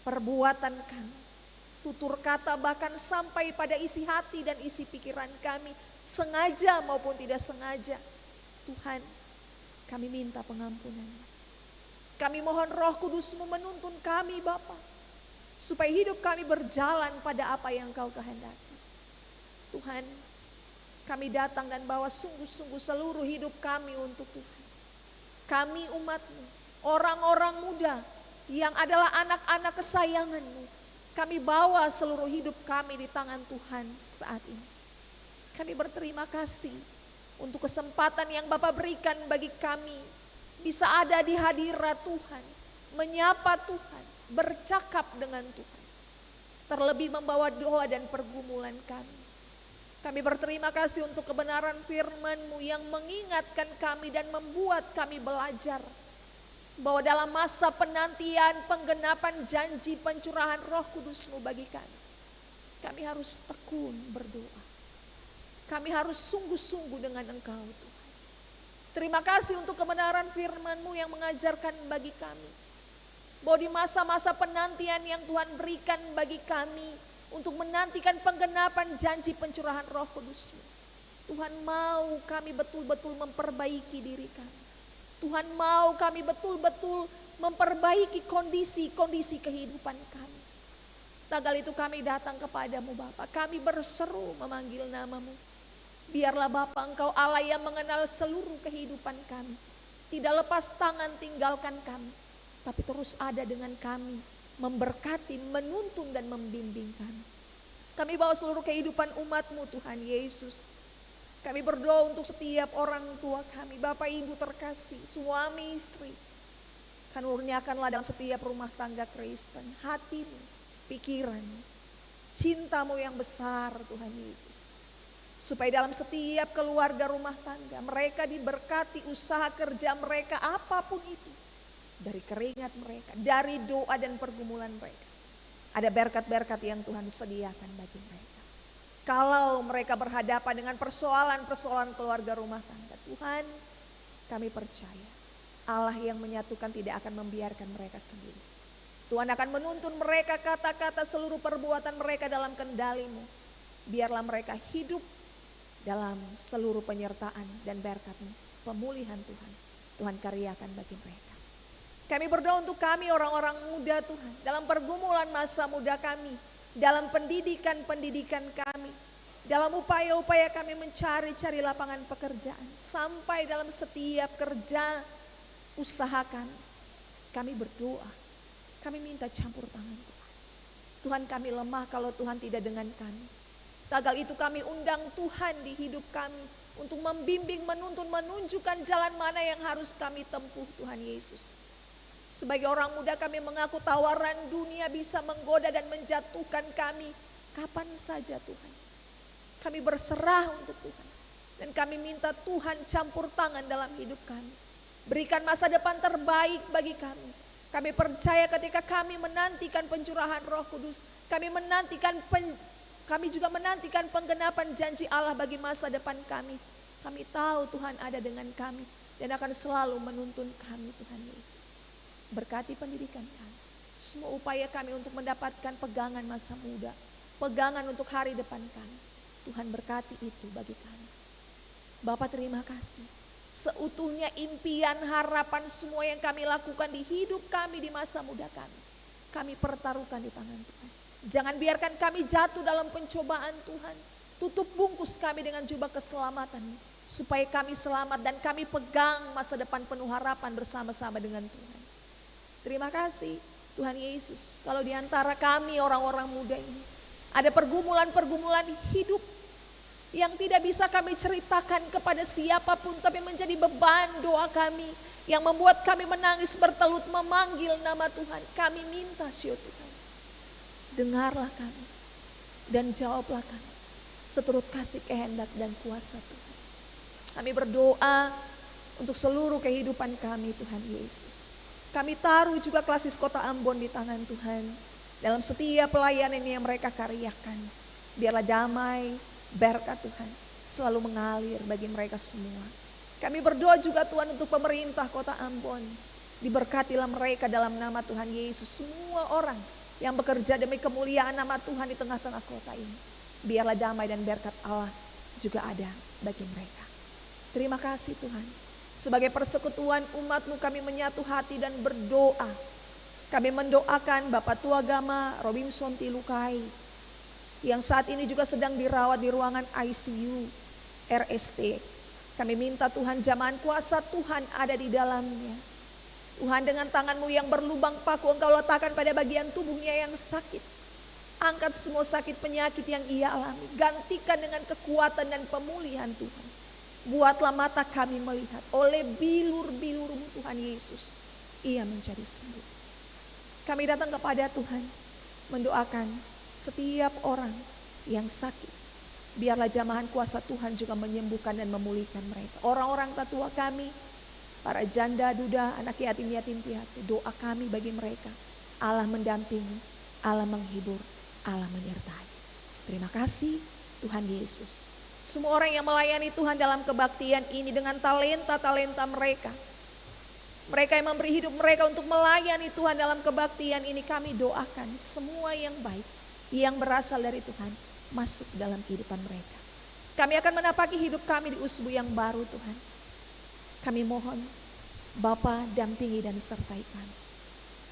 perbuatan kami, tutur kata, bahkan sampai pada isi hati dan isi pikiran kami, sengaja maupun tidak sengaja. Tuhan, kami minta pengampunan. Kami mohon Roh Kudus-Mu menuntun kami Bapa, supaya hidup kami berjalan pada apa yang Kau kehendaki. Tuhan, kami datang dan bawa sungguh-sungguh seluruh hidup kami untuk Tuhan. Kami umat-Mu, orang-orang muda yang adalah anak-anak kesayangan-Mu, kami bawa seluruh hidup kami di tangan Tuhan saat ini. Kami berterima kasih untuk kesempatan yang Bapa berikan bagi kami bisa ada di hadirat Tuhan, menyapa Tuhan, bercakap dengan Tuhan, terlebih membawa doa dan pergumulan kami. Kami berterima kasih untuk kebenaran firman-Mu yang mengingatkan kami dan membuat kami belajar bahwa dalam masa penantian penggenapan janji pencurahan Roh Kudus-Mu bagi kami harus tekun berdoa. Kami harus sungguh-sungguh dengan Engkau Tuhan. Terima kasih untuk kebenaran firman-Mu yang mengajarkan bagi kami bahwa di masa-masa penantian yang Tuhan berikan bagi kami untuk menantikan penggenapan janji pencurahan Roh Kudus-Mu, Tuhan mau kami betul-betul memperbaiki diri kami. Tuhan mau kami betul-betul memperbaiki kondisi-kondisi kehidupan kami. Tagal itu kami datang kepadamu Bapa, kami berseru memanggil nama-Mu. Biarlah Bapa, Engkau Allah yang mengenal seluruh kehidupan kami. Tidak lepas tangan tinggalkan kami, tapi terus ada dengan kami, memberkati, menuntun dan membimbing kami. Kami bawa seluruh kehidupan umat-Mu Tuhan Yesus. Kami berdoa untuk setiap orang tua kami, Bapak Ibu terkasih, suami istri. Kurniakanlah dalam setiap rumah tangga Kristen hati-Mu, pikiran-Mu, cinta-Mu yang besar Tuhan Yesus. Supaya dalam setiap keluarga rumah tangga mereka diberkati usaha kerja mereka apapun itu. Dari keringat mereka, dari doa dan pergumulan mereka. Ada berkat-berkat yang Tuhan sediakan bagi mereka. Kalau mereka berhadapan dengan persoalan-persoalan keluarga rumah tangga, Tuhan, kami percaya Allah yang menyatukan tidak akan membiarkan mereka sendiri. Tuhan akan menuntun mereka kata-kata seluruh perbuatan mereka dalam kendali-Mu. Biarlah mereka hidup dalam seluruh penyertaan dan berkat-Mu, pemulihan Tuhan. Tuhan karyakan bagi mereka. Kami berdoa untuk kami orang-orang muda Tuhan, dalam pergumulan masa muda kami, dalam pendidikan-pendidikan kami, dalam upaya-upaya kami mencari-cari lapangan pekerjaan, sampai dalam setiap kerja usahakan, kami berdoa, kami minta campur tangan Tuhan. Tuhan, kami lemah kalau Tuhan tidak dengan kami. Tagal itu kami undang Tuhan di hidup kami, untuk membimbing, menuntun, menunjukkan jalan mana yang harus kami tempuh Tuhan Yesus. Sebagai orang muda kami mengaku tawaran dunia bisa menggoda dan menjatuhkan kami kapan saja Tuhan. Kami berserah untuk Tuhan. Dan kami minta Tuhan campur tangan dalam hidup kami. Berikan masa depan terbaik bagi kami. Kami percaya ketika kami menantikan pencurahan Roh Kudus, kami juga menantikan penggenapan janji Allah bagi masa depan kami. Kami tahu Tuhan ada dengan kami dan akan selalu menuntun kami Tuhan Yesus. Berkati pendidikan kami. Semua upaya kami untuk mendapatkan pegangan masa muda, pegangan untuk hari depan kami. Tuhan berkati itu bagi kami. Bapak terima kasih. Seutuhnya impian, harapan semua yang kami lakukan di hidup kami di masa muda kami. Kami pertaruhkan di tangan Tuhan. Jangan biarkan kami jatuh dalam pencobaan Tuhan. Tutup bungkus kami dengan jubah keselamatan. Supaya kami selamat dan kami pegang masa depan penuh harapan bersama-sama dengan Tuhan. Terima kasih Tuhan Yesus. Kalau di antara kami orang-orang muda ini ada pergumulan-pergumulan hidup yang tidak bisa kami ceritakan kepada siapapun, tapi menjadi beban doa kami yang membuat kami menangis bertelut memanggil nama Tuhan. Kami minta Tuhan, dengarlah kami dan jawablah kami seturut kasih kehendak dan kuasa Tuhan. Kami berdoa untuk seluruh kehidupan kami Tuhan Yesus. Kami taruh juga Klasis Kota Ambon di tangan Tuhan. Dalam setiap pelayanan yang mereka karyakan, biarlah damai, berkat Tuhan selalu mengalir bagi mereka semua. Kami berdoa juga Tuhan untuk pemerintah Kota Ambon. Diberkatilah mereka dalam nama Tuhan Yesus. Semua orang yang bekerja demi kemuliaan nama Tuhan di tengah-tengah kota ini. Biarlah damai dan berkat Allah juga ada bagi mereka. Terima kasih Tuhan. Sebagai persekutuan umat-Mu kami menyatu hati dan berdoa. Kami mendoakan Bapak Tua Agama Robinson Tilukai yang saat ini juga sedang dirawat di ruangan ICU RST. Kami minta Tuhan jamahan kuasa Tuhan ada di dalamnya. Tuhan dengan tangan-Mu yang berlubang paku Engkau letakkan pada bagian tubuhnya yang sakit. Angkat semua sakit penyakit yang ia alami. Gantikan dengan kekuatan dan pemulihan Tuhan. Buatlah mata kami melihat oleh bilur-bilur-Mu Tuhan Yesus. Ia menjadi sembuh. Kami datang kepada Tuhan mendoakan setiap orang yang sakit. Biarlah jamahan kuasa Tuhan juga menyembuhkan dan memulihkan mereka. Orang-orang tatua kami, para janda, duda, anak yatim-yatim piatu, doa kami bagi mereka. Allah mendampingi, Allah menghibur, Allah menyertai. Terima kasih Tuhan Yesus. Semua orang yang melayani Tuhan dalam kebaktian ini dengan talenta-talenta mereka. Mereka yang memberi hidup mereka untuk melayani Tuhan dalam kebaktian ini, kami doakan semua yang baik yang berasal dari Tuhan masuk dalam kehidupan mereka. Kami akan menapaki hidup kami di usbu yang baru Tuhan. Kami mohon Bapa dampingi dan sertai kami.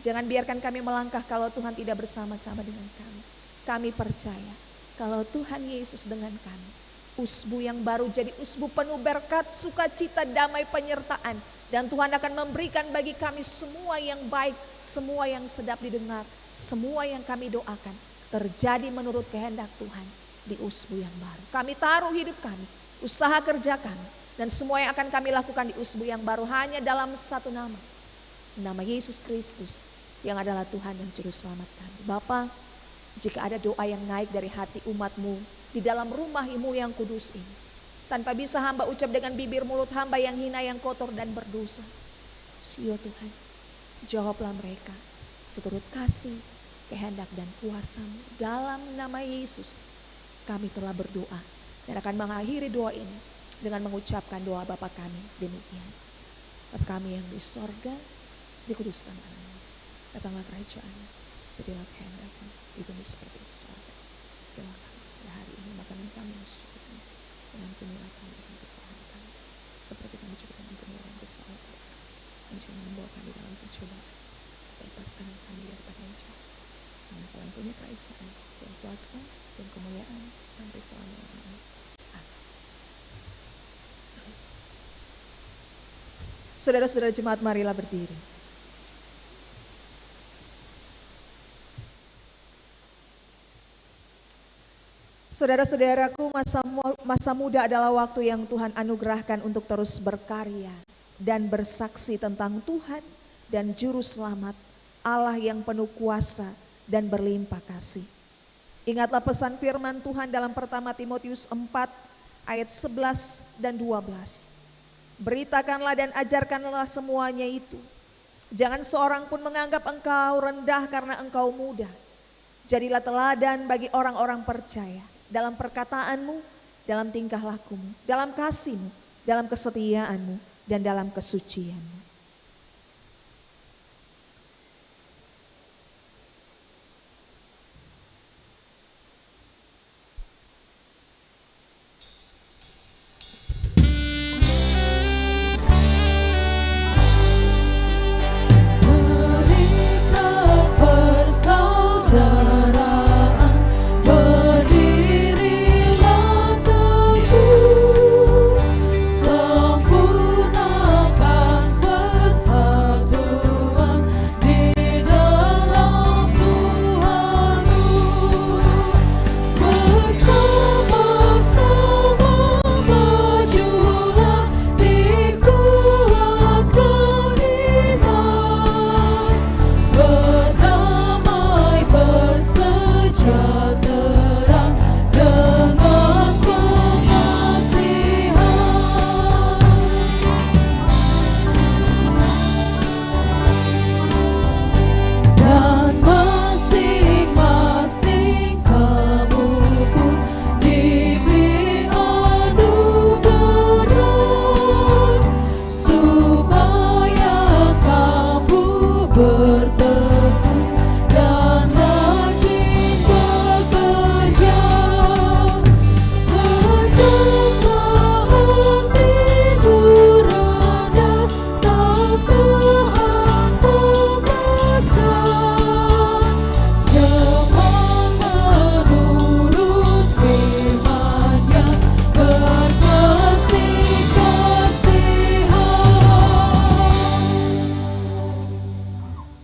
Jangan biarkan kami melangkah kalau Tuhan tidak bersama-sama dengan kami. Kami percaya kalau Tuhan Yesus dengan kami, usbu yang baru jadi usbu penuh berkat, sukacita, damai, penyertaan. Dan Tuhan akan memberikan bagi kami semua yang baik, semua yang sedap didengar, semua yang kami doakan terjadi menurut kehendak Tuhan di usbu yang baru. Kami taruh hidup kami, usaha kerja kami, dan semua yang akan kami lakukan di usbu yang baru hanya dalam satu nama. Nama Yesus Kristus yang adalah Tuhan dan Juru Selamat kami. Bapa, jika ada doa yang naik dari hati umat-Mu di dalam rumah-Mu yang kudus ini, tanpa bisa hamba ucap dengan bibir mulut hamba yang hina, yang kotor dan berdosa. Sio Tuhan, jawablah mereka seturut kasih, kehendak dan kuasa-Mu. Dalam nama Yesus kami telah berdoa dan akan mengakhiri doa ini dengan mengucapkan doa Bapa kami demikian. Bapa kami yang di sorga, dikuduskan nama-Mu. Datanglah kerajaan-Mu, jadilah kehendak-Mu di bumi seperti di sorga. Berilah kami pada hari ini makanan kami yang secukupnya. Dan ampunilah kami akan kesalahan kami, seperti kami juga mengampuni orang bersalah kepada kami. Dan jangan membawa kami dalam pencobaan, lepaskan kami daripada yang jahat. Karena Kau yang punya kerajaan dan kuasa dan kemuliaan sampai selama-lamanya. Amin. Saudara-saudara jemaat, marilah berdiri. Saudara-saudaraku, masa muda adalah waktu yang Tuhan anugerahkan untuk terus berkarya dan bersaksi tentang Tuhan dan Juru Selamat, Allah yang penuh kuasa dan berlimpah kasih. Ingatlah pesan firman Tuhan dalam 1 Timotius 4 ayat 11 dan 12. Beritakanlah dan ajarkanlah semuanya itu. Jangan seorang pun menganggap engkau rendah karena engkau muda. Jadilah teladan bagi orang-orang percaya dalam perkataanmu, dalam tingkah lakumu, dalam kasihmu, dalam kesetiaanmu, dan dalam kesucianmu.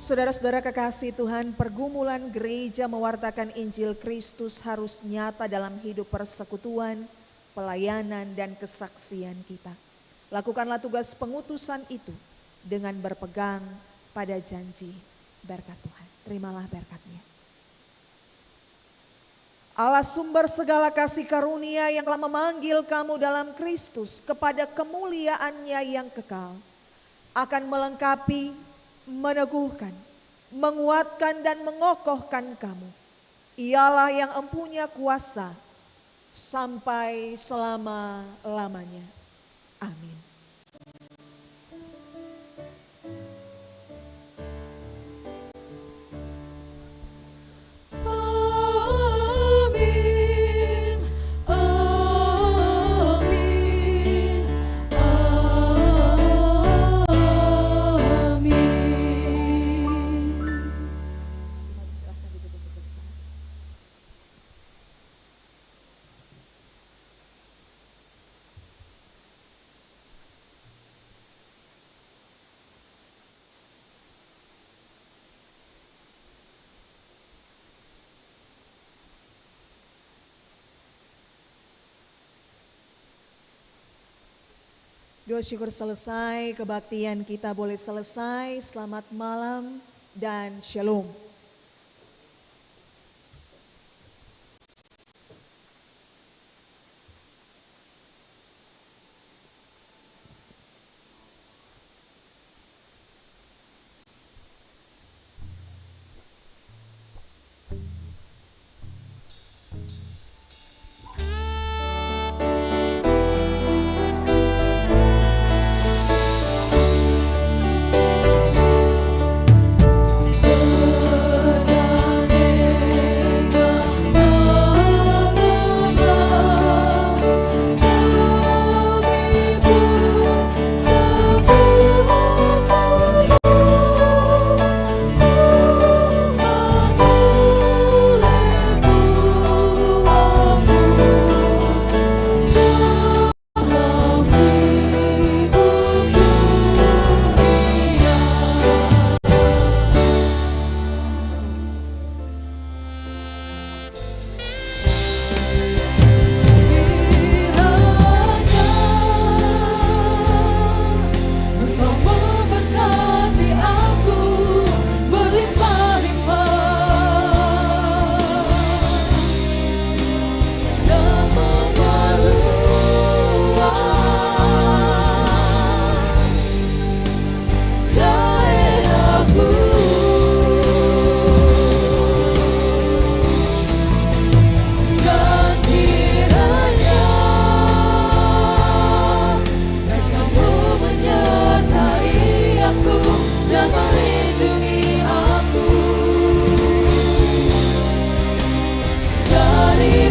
Saudara-saudara kekasih Tuhan, pergumulan gereja mewartakan Injil Kristus harus nyata dalam hidup persekutuan, pelayanan, dan kesaksian kita. Lakukanlah tugas pengutusan itu dengan berpegang pada janji berkat Tuhan. Terimalah berkatnya. Allah sumber segala kasih karunia yang telah memanggil kamu dalam Kristus kepada kemuliaannya yang kekal, akan melengkapi, meneguhkan, menguatkan dan mengokohkan kamu. Ialah yang empunya kuasa sampai selama-lamanya. Amin. Doa syukur selesai, kebaktian kita boleh selesai. Selamat malam dan shalom. Oh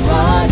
jiwa